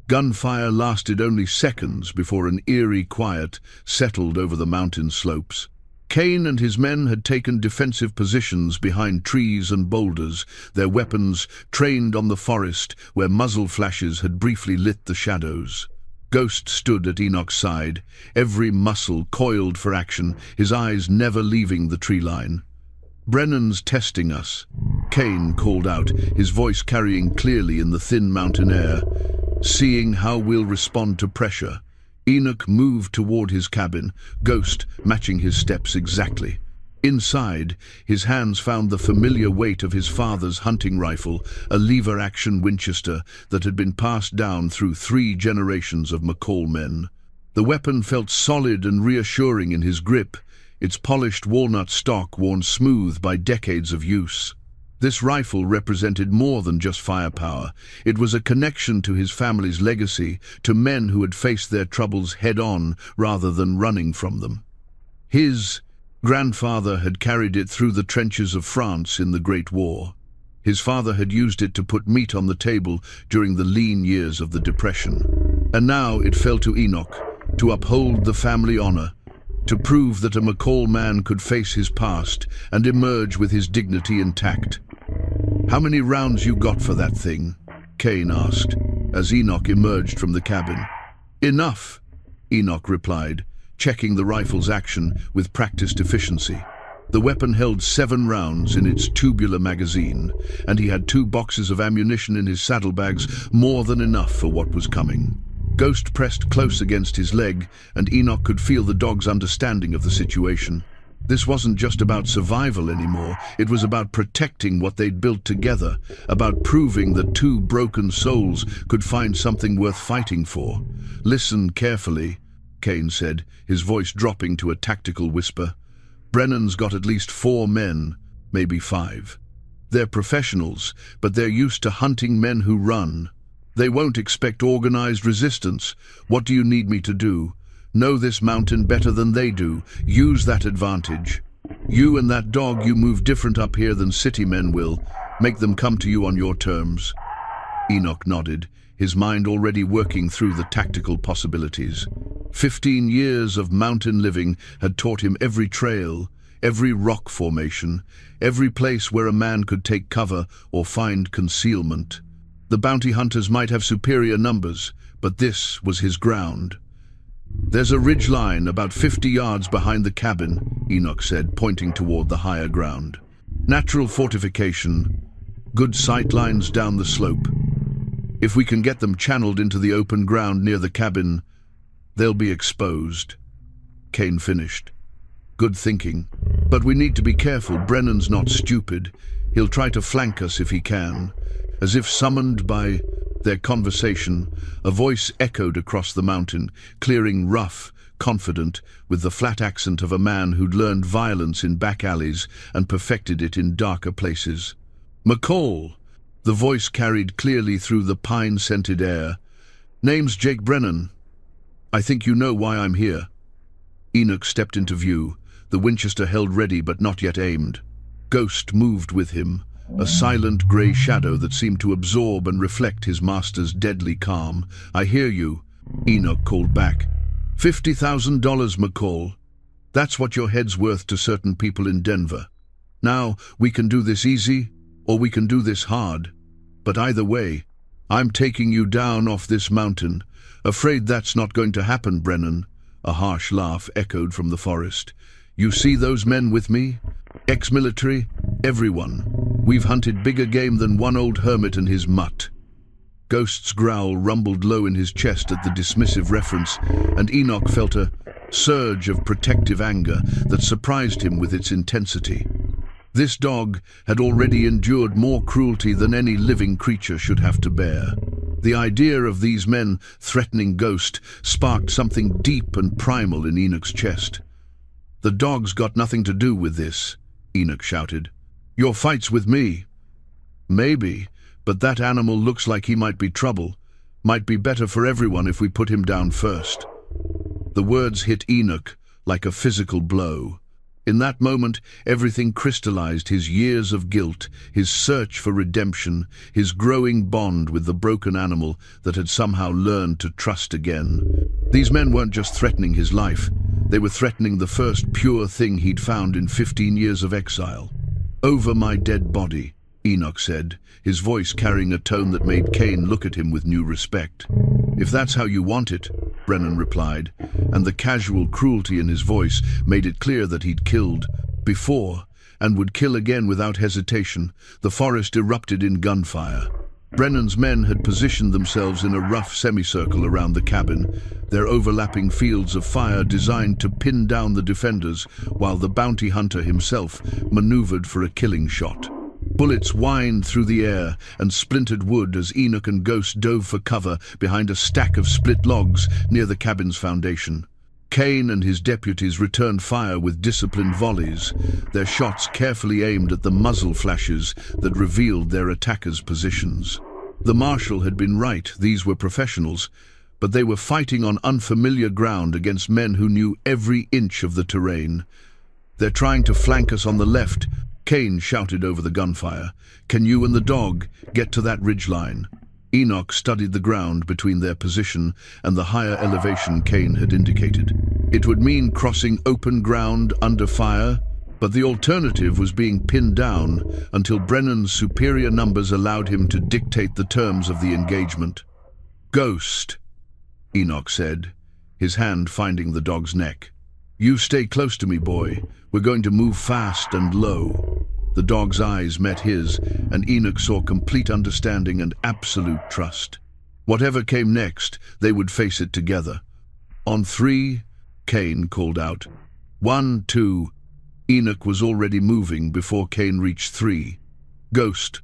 gunfire lasted only seconds before an eerie quiet settled over the mountain slopes. Cain and his men had taken defensive positions behind trees and boulders, their weapons trained on the forest where muzzle flashes had briefly lit the shadows. Ghost stood at Enoch's side, every muscle coiled for action, his eyes never leaving the tree line. "Brennan's testing us," Cain called out, his voice carrying clearly in the thin mountain air. "Seeing how we'll respond to pressure." Enoch moved toward his cabin, Ghost matching his steps exactly. Inside, his hands found the familiar weight of his father's hunting rifle, a lever-action Winchester that had been passed down through 3 generations of McCall men. The weapon felt solid and reassuring in his grip, its polished walnut stock worn smooth by decades of use. This rifle represented more than just firepower. It was a connection to his family's legacy, to men who had faced their troubles head-on rather than running from them. His grandfather had carried it through the trenches of France in the Great War. His father had used it to put meat on the table during the lean years of the Depression. And now it fell to Enoch to uphold the family honor, to prove that a McCall man could face his past and emerge with his dignity intact. "How many rounds you got for that thing?" Kane asked, as Enoch emerged from the cabin. "Enough," Enoch replied, checking the rifle's action with practiced efficiency. The weapon held 7 rounds in its tubular magazine, and he had 2 boxes of ammunition in his saddlebags, more than enough for what was coming. Ghost pressed close against his leg, and Enoch could feel the dog's understanding of the situation. This wasn't just about survival anymore, it was about protecting what they'd built together, about proving that 2 broken souls could find something worth fighting for. "Listen carefully," Kane said, his voice dropping to a tactical whisper. "Brennan's got at least 4 men, maybe 5. They're professionals, but they're used to hunting men who run. They won't expect organized resistance. What do you need me to do? Know this mountain better than they do. Use that advantage. You and that dog, you move different up here than city men will. Make them come to you on your terms." Enoch nodded, his mind already working through the tactical possibilities. 15 years of mountain living had taught him every trail, every rock formation, every place where a man could take cover or find concealment. The bounty hunters might have superior numbers, but this was his ground. "There's a ridge line about 50 yards behind the cabin," Enoch said, pointing toward the higher ground. "Natural fortification, good sight lines down the slope. If we can get them channeled into the open ground near the cabin, they'll be exposed." Kane finished. "Good thinking. But we need to be careful. Brennan's not stupid. He'll try to flank us if he can." As if summoned by their conversation, a voice echoed across the mountain, clearing, rough, confident, with the flat accent of a man who'd learned violence in back alleys and perfected it in darker places. "McCall!" The voice carried clearly through the pine-scented air. "Name's Jake Brennan. I think you know why I'm here." Enoch stepped into view, the Winchester held ready but not yet aimed. Ghost moved with him, a silent grey shadow that seemed to absorb and reflect his master's deadly calm. "I hear you," Enoch called back. $50,000, McCall. That's what your head's worth to certain people in Denver. Now, we can do this easy, or we can do this hard. But either way, I'm taking you down off this mountain. Afraid that's not going to happen, Brennan." A harsh laugh echoed from the forest. "You see those men with me? Ex-military, everyone. We've hunted bigger game than one old hermit and his mutt." Ghost's growl rumbled low in his chest at the dismissive reference, and Enoch felt a surge of protective anger that surprised him with its intensity. This dog had already endured more cruelty than any living creature should have to bear. The idea of these men threatening Ghost sparked something deep and primal in Enoch's chest. "The dog's got nothing to do with this," Enoch shouted. "Your fight's with me." "Maybe, but that animal looks like he might be trouble. Might be better for everyone if we put him down first." The words hit Enoch like a physical blow. In that moment, everything crystallized: his years of guilt, his search for redemption, his growing bond with the broken animal that had somehow learned to trust again. These men weren't just threatening his life, they were threatening the first pure thing he'd found in 15 years of exile. "Over my dead body," Enoch said, his voice carrying a tone that made Kane look at him with new respect. "If that's how you want it," Brennan replied, and the casual cruelty in his voice made it clear that he'd killed before and would kill again without hesitation. The forest erupted in gunfire. Brennan's men had positioned themselves in a rough semicircle around the cabin, their overlapping fields of fire designed to pin down the defenders, while the bounty hunter himself maneuvered for a killing shot. Bullets whined through the air and splintered wood as Enoch and Ghost dove for cover behind a stack of split logs near the cabin's foundation. Kane and his deputies returned fire with disciplined volleys, their shots carefully aimed at the muzzle flashes that revealed their attackers' positions. The marshal had been right, these were professionals, but they were fighting on unfamiliar ground against men who knew every inch of the terrain. "They're trying to flank us on the left," Kane shouted over the gunfire. "Can you and the dog get to that ridgeline?" Enoch studied the ground between their position and the higher elevation Kane had indicated. It would mean crossing open ground under fire, but the alternative was being pinned down until Brennan's superior numbers allowed him to dictate the terms of the engagement. "Ghost," Enoch said, his hand finding the dog's neck. "You stay close to me, boy. We're going to move fast and low." The dog's eyes met his, and Enoch saw complete understanding and absolute trust. Whatever came next, they would face it together. "On 3, Kane called out. 1, 2. Enoch was already moving before Kane reached 3. Ghost,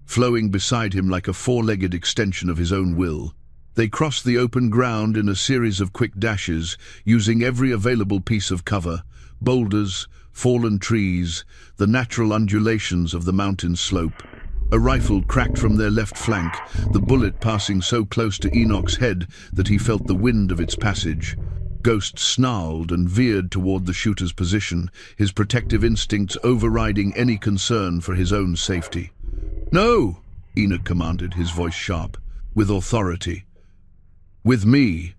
flowing beside him like a four-legged extension of his own will. They crossed the open ground in a series of quick dashes, using every available piece of cover: boulders, fallen trees, the natural undulations of the mountain slope. A rifle cracked from their left flank, the bullet passing so close to Enoch's head that he felt the wind of its passage. Ghost snarled and veered toward the shooter's position, his protective instincts overriding any concern for his own safety. "No!" Enoch commanded, his voice sharp, with authority. "With me!"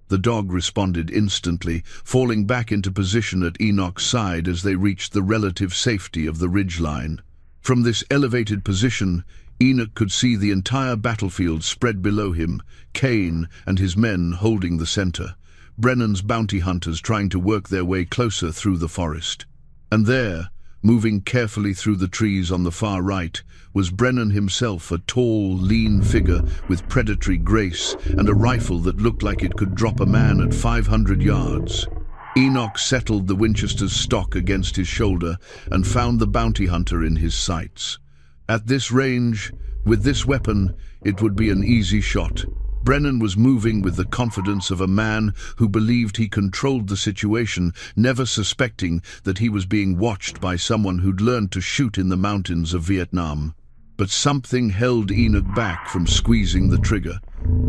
The dog responded instantly, falling back into position at Enoch's side as they reached the relative safety of the ridgeline. From this elevated position, Enoch could see the entire battlefield spread below him, Kane and his men holding the center, Brennan's bounty hunters trying to work their way closer through the forest. And there, moving carefully through the trees on the far right, was Brennan himself, a tall, lean figure with predatory grace and a rifle that looked like it could drop a man at 500 yards. Enoch settled the Winchester's stock against his shoulder and found the bounty hunter in his sights. At this range, with this weapon, it would be an easy shot. Brennan was moving with the confidence of a man who believed he controlled the situation, never suspecting that he was being watched by someone who'd learned to shoot in the mountains of Vietnam. But something held Enoch back from squeezing the trigger.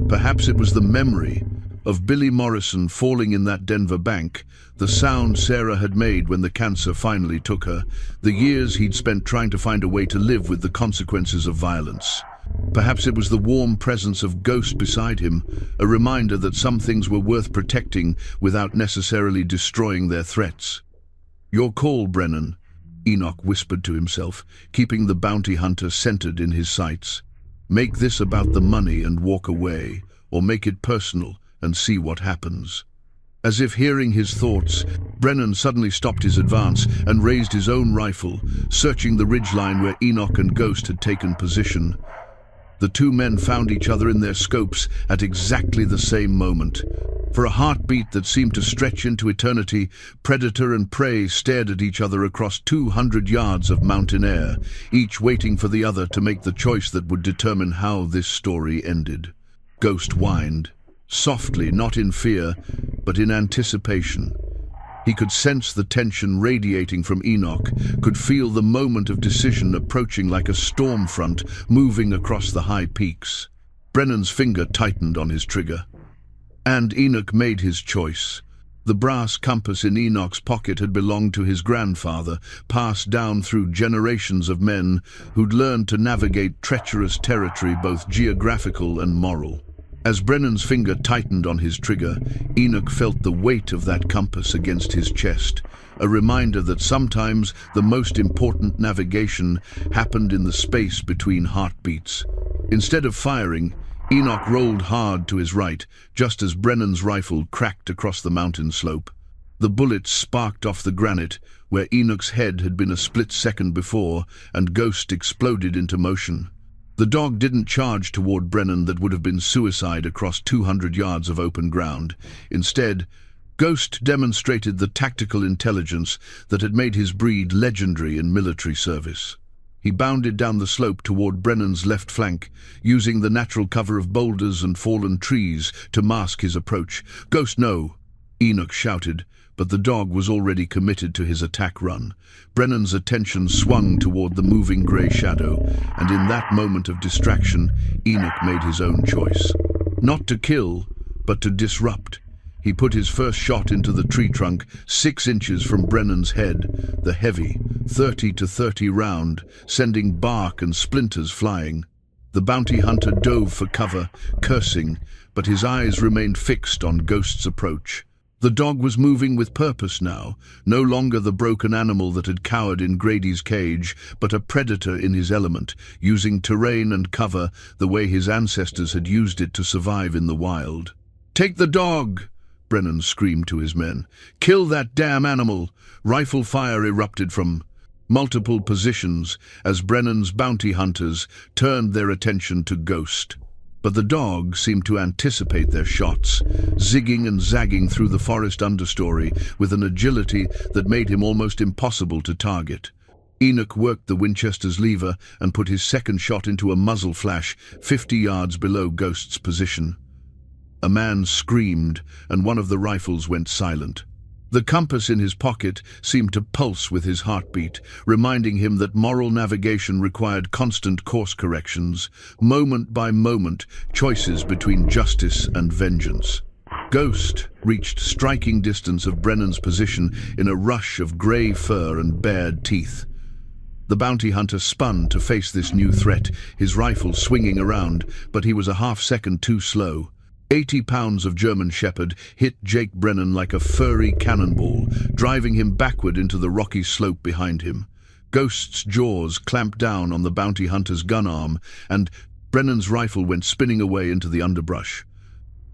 Perhaps it was the memory of Billy Morrison falling in that Denver bank, the sound Sarah had made when the cancer finally took her, the years he'd spent trying to find a way to live with the consequences of violence. Perhaps it was the warm presence of Ghost beside him, a reminder that some things were worth protecting without necessarily destroying their threats. "Your call, Brennan," Enoch whispered to himself, keeping the bounty hunter centered in his sights. "Make this about the money and walk away, or make it personal and see what happens." As if hearing his thoughts, Brennan suddenly stopped his advance and raised his own rifle, searching the ridgeline where Enoch and Ghost had taken position. The two men found each other in their scopes at exactly the same moment. For a heartbeat that seemed to stretch into eternity, predator and prey stared at each other across 200 yards of mountain air, each waiting for the other to make the choice that would determine how this story ended. Ghost whined, softly, not in fear, but in anticipation. He could sense the tension radiating from Enoch, could feel the moment of decision approaching like a storm front moving across the high peaks. Brennan's finger tightened on his trigger. And Enoch made his choice. The brass compass in Enoch's pocket had belonged to his grandfather, passed down through generations of men who'd learned to navigate treacherous territory, both geographical and moral. As Brennan's finger tightened on his trigger, Enoch felt the weight of that compass against his chest, a reminder that sometimes the most important navigation happened in the space between heartbeats. Instead of firing, Enoch rolled hard to his right, just as Brennan's rifle cracked across the mountain slope. The bullet sparked off the granite, where Enoch's head had been a split second before, and Ghost exploded into motion. The The dog didn't charge toward Brennan. That would have been suicide across 200 yards of open ground. Instead, Ghost demonstrated the tactical intelligence that had made his breed legendary in military service. He bounded down the slope toward Brennan's left flank, using the natural cover of boulders and fallen trees to mask his approach. "Ghost, no!" Enoch shouted, but the dog was already committed to his attack run. Brennan's attention swung toward the moving grey shadow, and in that moment of distraction, Enoch made his own choice. Not to kill, but to disrupt. He put his first shot into the tree trunk, 6 inches from Brennan's head, the heavy 30-30 round, sending bark and splinters flying. The bounty hunter dove for cover, cursing, but his eyes remained fixed on Ghost's approach. The dog was moving with purpose now, no longer the broken animal that had cowered in Grady's cage, but a predator in his element, using terrain and cover the way his ancestors had used it to survive in the wild. "Take the dog!" Brennan screamed to his men. "Kill that damn animal!" Rifle fire erupted from multiple positions as Brennan's bounty hunters turned their attention to Ghost. But the dog seemed to anticipate their shots, zigging and zagging through the forest understory with an agility that made him almost impossible to target. Enoch worked the Winchester's lever and put his second shot into a muzzle flash 50 yards below Ghost's position. A man screamed, and one of the rifles went silent. The compass in his pocket seemed to pulse with his heartbeat, reminding him that moral navigation required constant course corrections, moment by moment, choices between justice and vengeance. Ghost reached striking distance of Brennan's position in a rush of grey fur and bared teeth. The bounty hunter spun to face this new threat, his rifle swinging around, but he was a half-second too slow. 80 pounds of German Shepherd hit Jake Brennan like a furry cannonball, driving him backward into the rocky slope behind him. Ghost's jaws clamped down on the bounty hunter's gun arm, and Brennan's rifle went spinning away into the underbrush.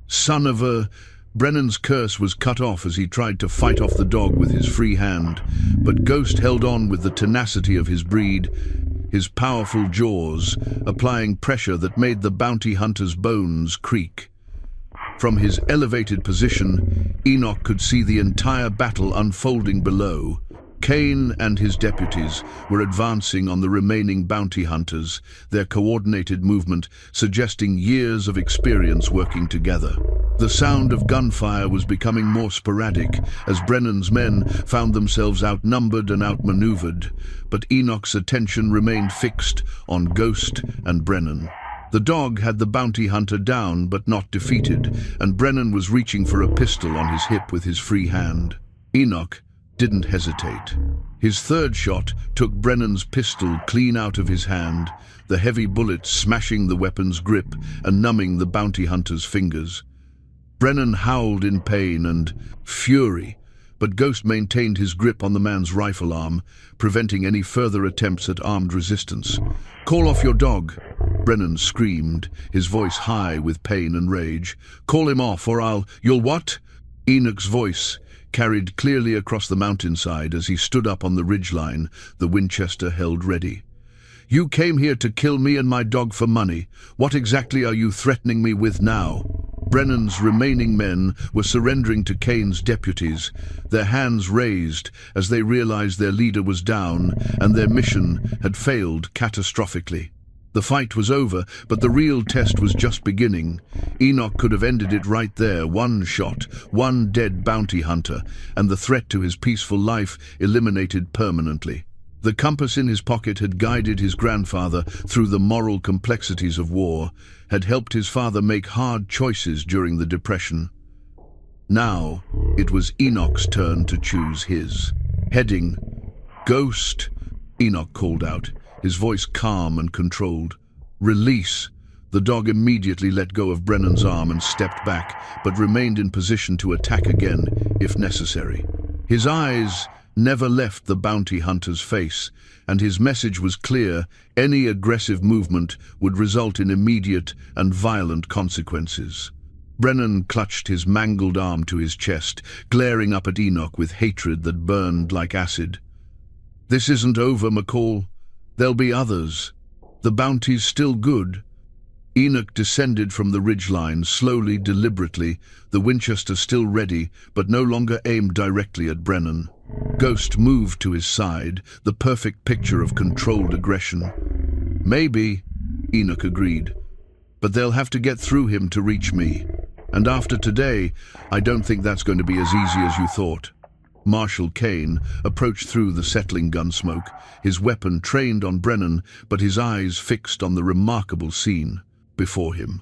Son of a... Brennan's curse was cut off as he tried to fight off the dog with his free hand, but Ghost held on with the tenacity of his breed, his powerful jaws applying pressure that made the bounty hunter's bones creak. From his elevated position, Enoch could see the entire battle unfolding below. Kane and his deputies were advancing on the remaining bounty hunters, their coordinated movement suggesting years of experience working together. The sound of gunfire was becoming more sporadic as Brennan's men found themselves outnumbered and outmaneuvered, but Enoch's attention remained fixed on Ghost and Brennan. The dog had the bounty hunter down but not defeated, and Brennan was reaching for a pistol on his hip with his free hand. Enoch didn't hesitate. His third shot took Brennan's pistol clean out of his hand, the heavy bullet smashing the weapon's grip and numbing the bounty hunter's fingers. Brennan howled in pain and fury, but Ghost maintained his grip on the man's rifle arm, preventing any further attempts at armed resistance. "Call off your dog," Brennan screamed, his voice high with pain and rage. "Call him off or You'll what?" Enoch's voice carried clearly across the mountainside as he stood up on the ridgeline, the Winchester held ready. "You came here to kill me and my dog for money. What exactly are you threatening me with now?" Brennan's remaining men were surrendering to Kane's deputies, their hands raised as they realized their leader was down and their mission had failed catastrophically. The fight was over, but the real test was just beginning. Enoch could have ended it right there, one shot, one dead bounty hunter, and the threat to his peaceful life eliminated permanently. The compass in his pocket had guided his grandfather through the moral complexities of war, had helped his father make hard choices during the Depression. Now, it was Enoch's turn to choose his. Heading, "Ghost," Enoch called out, his voice calm and controlled. "Release." The dog immediately let go of Brennan's arm and stepped back, but remained in position to attack again, if necessary. His eyes never left the bounty hunter's face, and his message was clear: any aggressive movement would result in immediate and violent consequences. Brennan clutched his mangled arm to his chest, glaring up at Enoch with hatred that burned like acid. "This isn't over, McCall. There'll be others." The bounty's still good. Enoch descended from the ridgeline, slowly, deliberately, the Winchester still ready, but no longer aimed directly at Brennan. Ghost moved to his side, the perfect picture of controlled aggression. "Maybe," Enoch agreed, "but they'll have to get through him to reach me. And after today, I don't think that's going to be as easy as you thought." Marshal Kane approached through the settling gun smoke, his weapon trained on Brennan, but his eyes fixed on the remarkable scene before him.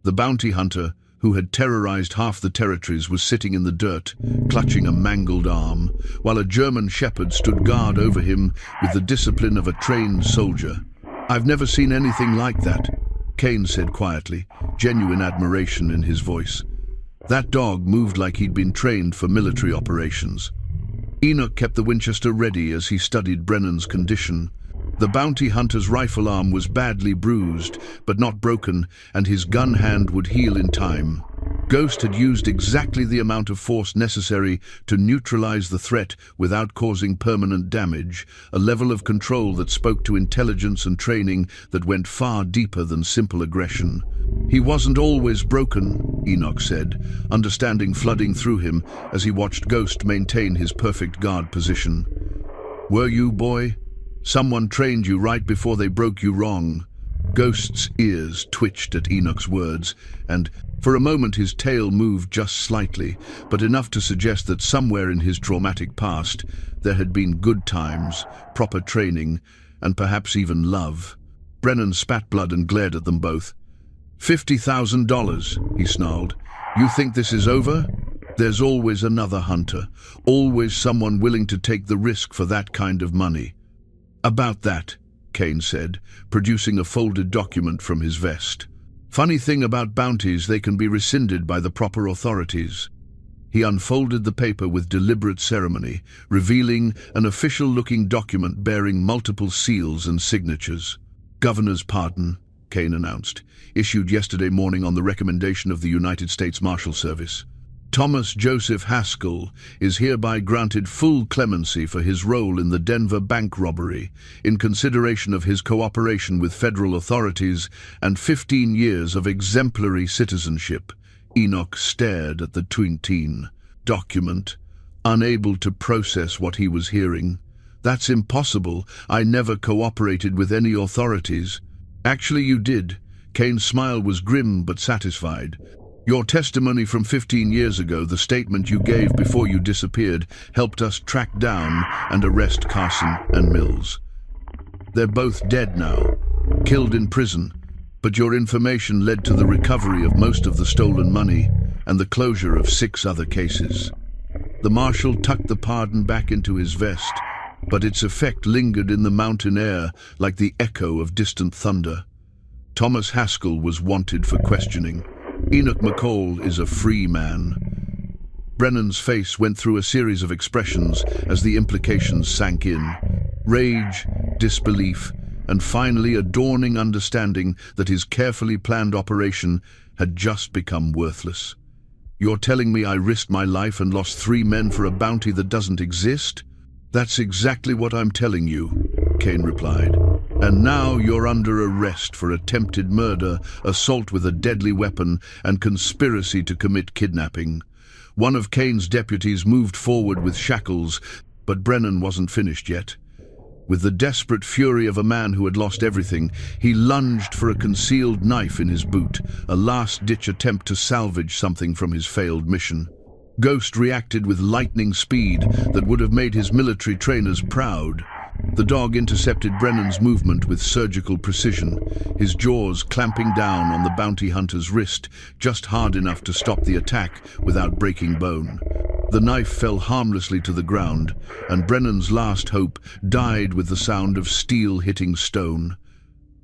The bounty hunter, who had terrorized half the territories, was sitting in the dirt, clutching a mangled arm, while a German shepherd stood guard over him with the discipline of a trained soldier. "I've never seen anything like that," Kane said quietly, genuine admiration in his voice. That dog moved like he'd been trained for military operations. Enoch kept the Winchester ready as he studied Brennan's condition. The bounty hunter's rifle arm was badly bruised, but not broken, and his gun hand would heal in time. Ghost had used exactly the amount of force necessary to neutralize the threat without causing permanent damage, a level of control that spoke to intelligence and training that went far deeper than simple aggression. "He wasn't always broken," Enoch said, understanding flooding through him as he watched Ghost maintain his perfect guard position. "Were you, boy? Someone trained you right before they broke you wrong." Ghost's ears twitched at Enoch's words, and for a moment his tail moved just slightly, but enough to suggest that somewhere in his traumatic past there had been good times, proper training, and perhaps even love. Brennan spat blood and glared at them both. $50,000, he snarled. "You think this is over? There's always another hunter, always someone willing to take the risk for that kind of money." "About that," Kane said, producing a folded document from his vest. "Funny thing about bounties, they can be rescinded by the proper authorities." He unfolded the paper with deliberate ceremony, revealing an official-looking document bearing multiple seals and signatures. "Governor's pardon," Kane announced, "issued yesterday morning on the recommendation of the United States Marshal Service. Thomas Joseph Haskell is hereby granted full clemency for his role in the Denver bank robbery, in consideration of his cooperation with federal authorities and 15 years of exemplary citizenship." Enoch stared at the twin document, unable to process what he was hearing. "That's impossible. I never cooperated with any authorities." "Actually, you did." Kane's smile was grim but satisfied. "Your testimony from 15 years ago, the statement you gave before you disappeared, helped us track down and arrest Carson and Mills. They're both dead now, killed in prison, but your information led to the recovery of most of the stolen money and the closure of 6 other cases." The marshal tucked the pardon back into his vest, but its effect lingered in the mountain air like the echo of distant thunder. Thomas Haskell was wanted for questioning. Enoch McCall is a free man. Brennan's face went through a series of expressions as the implications sank in. Rage, disbelief, and finally a dawning understanding that his carefully planned operation had just become worthless. "You're telling me I risked my life and lost 3 men for a bounty that doesn't exist?" "That's exactly what I'm telling you," Kane replied. "And now you're under arrest for attempted murder, assault with a deadly weapon, and conspiracy to commit kidnapping." One of Kane's deputies moved forward with shackles, but Brennan wasn't finished yet. With the desperate fury of a man who had lost everything, he lunged for a concealed knife in his boot, a last-ditch attempt to salvage something from his failed mission. Ghost reacted with lightning speed that would have made his military trainers proud. The dog intercepted Brennan's movement with surgical precision, his jaws clamping down on the bounty hunter's wrist, just hard enough to stop the attack without breaking bone. The knife fell harmlessly to the ground, and Brennan's last hope died with the sound of steel hitting stone.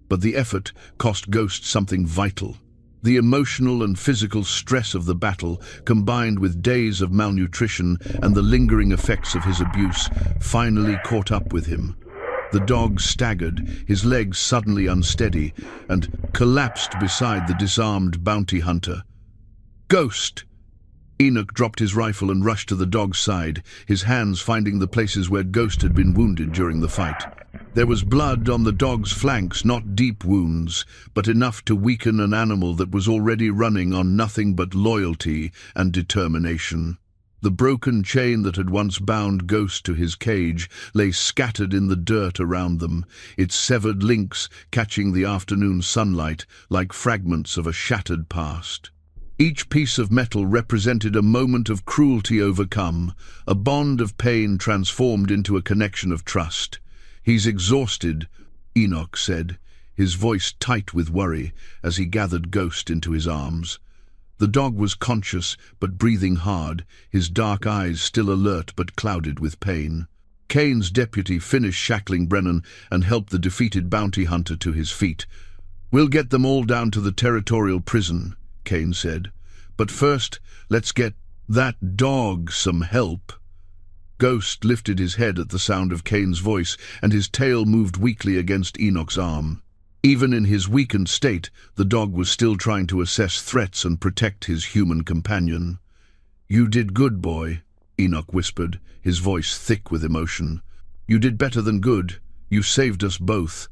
But the effort cost Ghost something vital. The emotional and physical stress of the battle, combined with days of malnutrition and the lingering effects of his abuse, finally caught up with him. The dog staggered, his legs suddenly unsteady, and collapsed beside the disarmed bounty hunter. "Ghost!" Enoch dropped his rifle and rushed to the dog's side, his hands finding the places where Ghost had been wounded during the fight. There was blood on the dog's flanks, not deep wounds, but enough to weaken an animal that was already running on nothing but loyalty and determination. The broken chain that had once bound Ghost to his cage lay scattered in the dirt around them, its severed links catching the afternoon sunlight like fragments of a shattered past. Each piece of metal represented a moment of cruelty overcome, a bond of pain transformed into a connection of trust. "He's exhausted," Enoch said, his voice tight with worry as he gathered Ghost into his arms. The dog was conscious but breathing hard, his dark eyes still alert but clouded with pain. Kane's deputy finished shackling Brennan and helped the defeated bounty hunter to his feet. "We'll get them all down to the territorial prison," Kane said. "But first, let's get that dog some help." Ghost lifted his head at the sound of Kane's voice, and his tail moved weakly against Enoch's arm. Even in his weakened state, the dog was still trying to assess threats and protect his human companion. "You did good, boy," Enoch whispered, his voice thick with emotion. "You did better than good. You saved us both."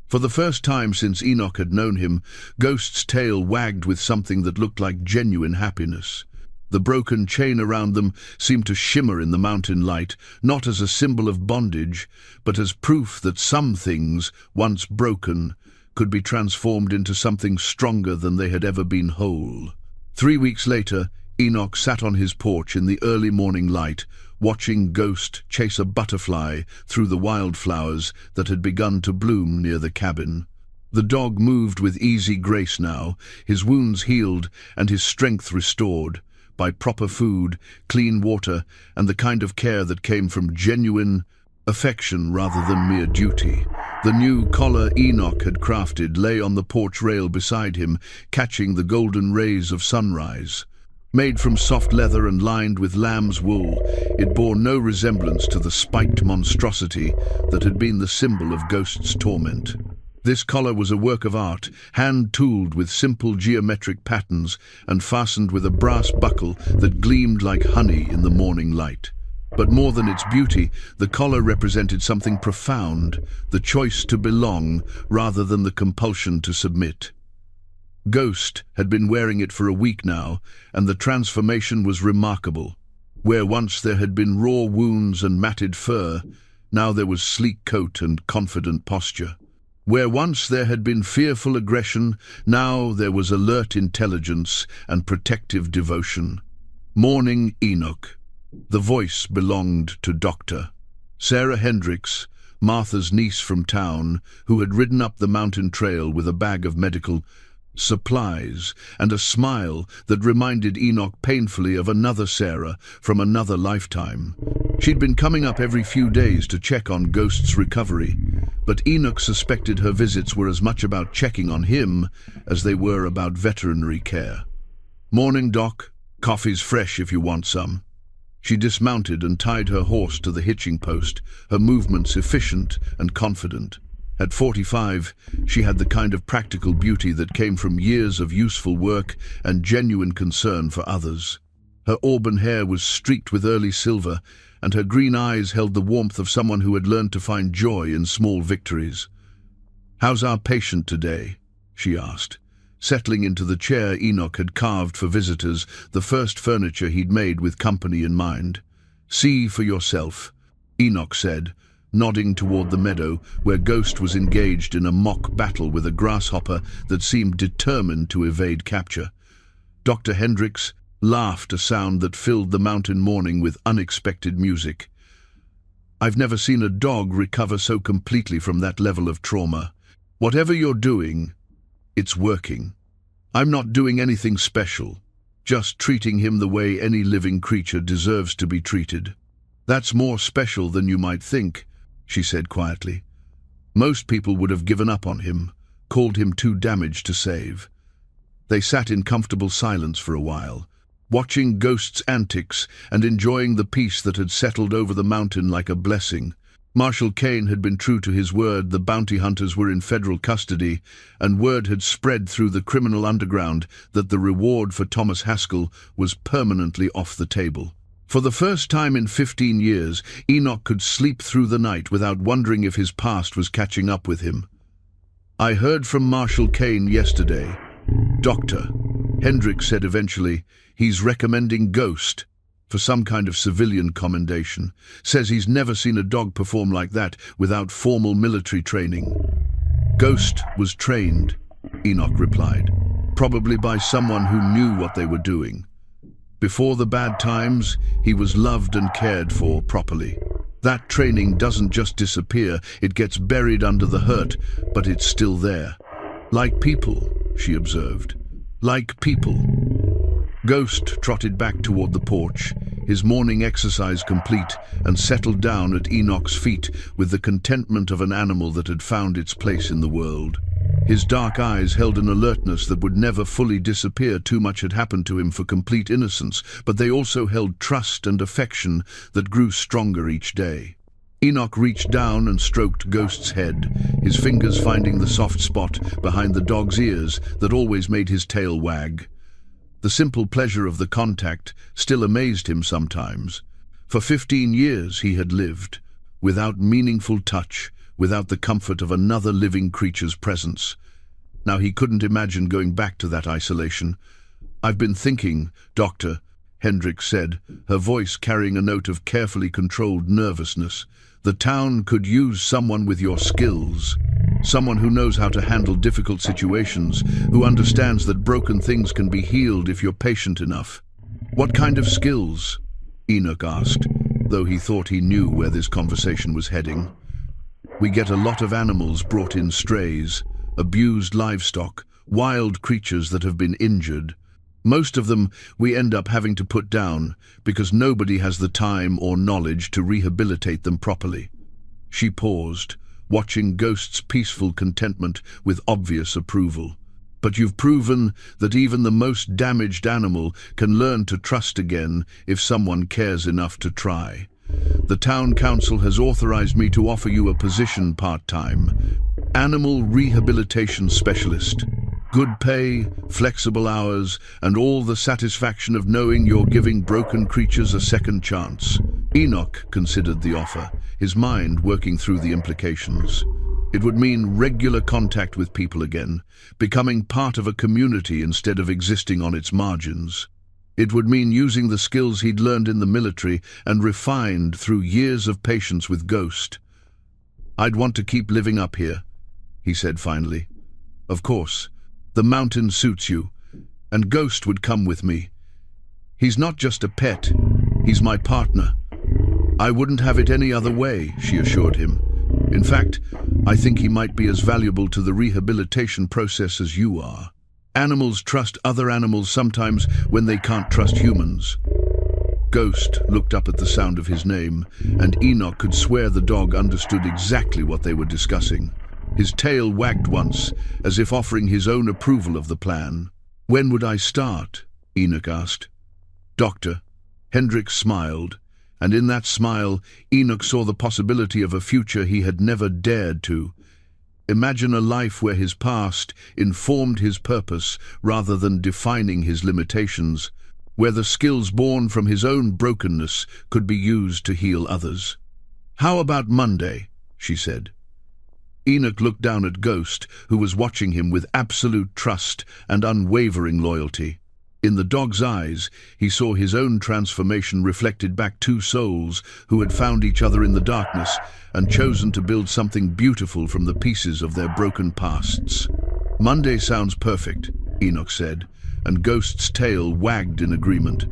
For the first time since Enoch had known him, Ghost's tail wagged with something that looked like genuine happiness. The broken chain around them seemed to shimmer in the mountain light, not as a symbol of bondage, but as proof that some things, once broken, could be transformed into something stronger than they had ever been whole. 3 weeks later, Enoch sat on his porch in the early morning light, watching Ghost chase a butterfly through the wildflowers that had begun to bloom near the cabin. The dog moved with easy grace now, his wounds healed and his strength restored, by proper food, clean water, and the kind of care that came from genuine affection rather than mere duty. The new collar Enoch had crafted lay on the porch rail beside him, catching the golden rays of sunrise. Made from soft leather and lined with lamb's wool, it bore no resemblance to the spiked monstrosity that had been the symbol of Ghost's torment. This collar was a work of art, hand-tooled with simple geometric patterns and fastened with a brass buckle that gleamed like honey in the morning light. But more than its beauty, the collar represented something profound, the choice to belong rather than the compulsion to submit. Ghost had been wearing it for a week now, and the transformation was remarkable. Where once there had been raw wounds and matted fur, now there was sleek coat and confident posture. Where once there had been fearful aggression, now there was alert intelligence and protective devotion. Morning Enoch. The voice belonged to Dr. Sarah Hendricks, Martha's niece from town, who had ridden up the mountain trail with a bag of medical supplies and a smile that reminded Enoch painfully of another Sarah from another lifetime. She'd been coming up every few days to check on Ghost's recovery, but Enoch suspected her visits were as much about checking on him as they were about veterinary care. "Morning, Doc. Coffee's fresh if you want some." She dismounted and tied her horse to the hitching post, her movements efficient and confident. At 45, she had the kind of practical beauty that came from years of useful work and genuine concern for others. Her auburn hair was streaked with early silver, and her green eyes held the warmth of someone who had learned to find joy in small victories. "How's our patient today?" she asked, settling into the chair Enoch had carved for visitors, the first furniture he'd made with company in mind. "See for yourself," Enoch said, nodding toward the meadow where Ghost was engaged in a mock battle with a grasshopper that seemed determined to evade capture. Dr. Hendricks laughed, a sound that filled the mountain morning with unexpected music. "I've never seen a dog recover so completely from that level of trauma. Whatever you're doing, it's working. I'm not doing anything special, just treating him the way any living creature deserves to be treated." "That's more special than you might think," she said quietly. "Most people would have given up on him, called him too damaged to save." They sat in comfortable silence for a while, watching Ghost's antics and enjoying the peace that had settled over the mountain like a blessing. Marshal Kane had been true to his word. The bounty hunters were in federal custody, and word had spread through the criminal underground that the reward for Thomas Haskell was permanently off the table. For the first time in 15 years, Enoch could sleep through the night without wondering if his past was catching up with him. "I heard from Marshal Kane yesterday. Doctor," Hendrik said eventually, "he's recommending Ghost for some kind of civilian commendation. Says he's never seen a dog perform like that without formal military training." "Ghost was trained," Enoch replied, "probably by someone who knew what they were doing. Before the bad times, he was loved and cared for properly. That training doesn't just disappear, it gets buried under the hurt, but it's still there. Like people," she observed. "Like people." Ghost trotted back toward the porch, his morning exercise complete, and settled down at Enoch's feet with the contentment of an animal that had found its place in the world. His dark eyes held an alertness that would never fully disappear. Too much had happened to him for complete innocence, but they also held trust and affection that grew stronger each day. Enoch reached down and stroked Ghost's head, his fingers finding the soft spot behind the dog's ears that always made his tail wag. The simple pleasure of the contact still amazed him sometimes. For 15 years he had lived, without meaningful touch, without the comfort of another living creature's presence. Now he couldn't imagine going back to that isolation. "I've been thinking, Doctor," Hendrik said, her voice carrying a note of carefully controlled nervousness. "The town could use someone with your skills. Someone who knows how to handle difficult situations, who understands that broken things can be healed if you're patient enough." "What kind of skills?" Enoch asked, though he thought he knew where this conversation was heading. "We get a lot of animals brought in, strays, abused livestock, wild creatures that have been injured. Most of them we end up having to put down because nobody has the time or knowledge to rehabilitate them properly." She paused, watching Ghost's peaceful contentment with obvious approval. "But you've proven that even the most damaged animal can learn to trust again if someone cares enough to try. The town council has authorized me to offer you a position part-time. Animal rehabilitation specialist. Good pay, flexible hours, and all the satisfaction of knowing you're giving broken creatures a second chance." Enoch considered the offer, his mind working through the implications. It would mean regular contact with people again, becoming part of a community instead of existing on its margins. It would mean using the skills he'd learned in the military and refined through years of patience with Ghost. "I'd want to keep living up here," he said finally. "Of course, the mountain suits you, and Ghost would come with me. He's not just a pet, he's my partner. I wouldn't have it any other way," she assured him. "In fact, I think he might be as valuable to the rehabilitation process as you are. Animals trust other animals sometimes when they can't trust humans." Ghost looked up at the sound of his name, and Enoch could swear the dog understood exactly what they were discussing. His tail wagged once, as if offering his own approval of the plan. "When would I start?" Enoch asked. "Doctor." Hendrik smiled, and in that smile, Enoch saw the possibility of a future he had never dared to. Imagine a life where his past informed his purpose rather than defining his limitations, where the skills born from his own brokenness could be used to heal others. "How about Monday?" she said. Enoch looked down at Ghost, who was watching him with absolute trust and unwavering loyalty. In the dog's eyes, he saw his own transformation reflected back two souls who had found each other in the darkness and chosen to build something beautiful from the pieces of their broken pasts. "Monday sounds perfect," Enoch said, and Ghost's tail wagged in agreement.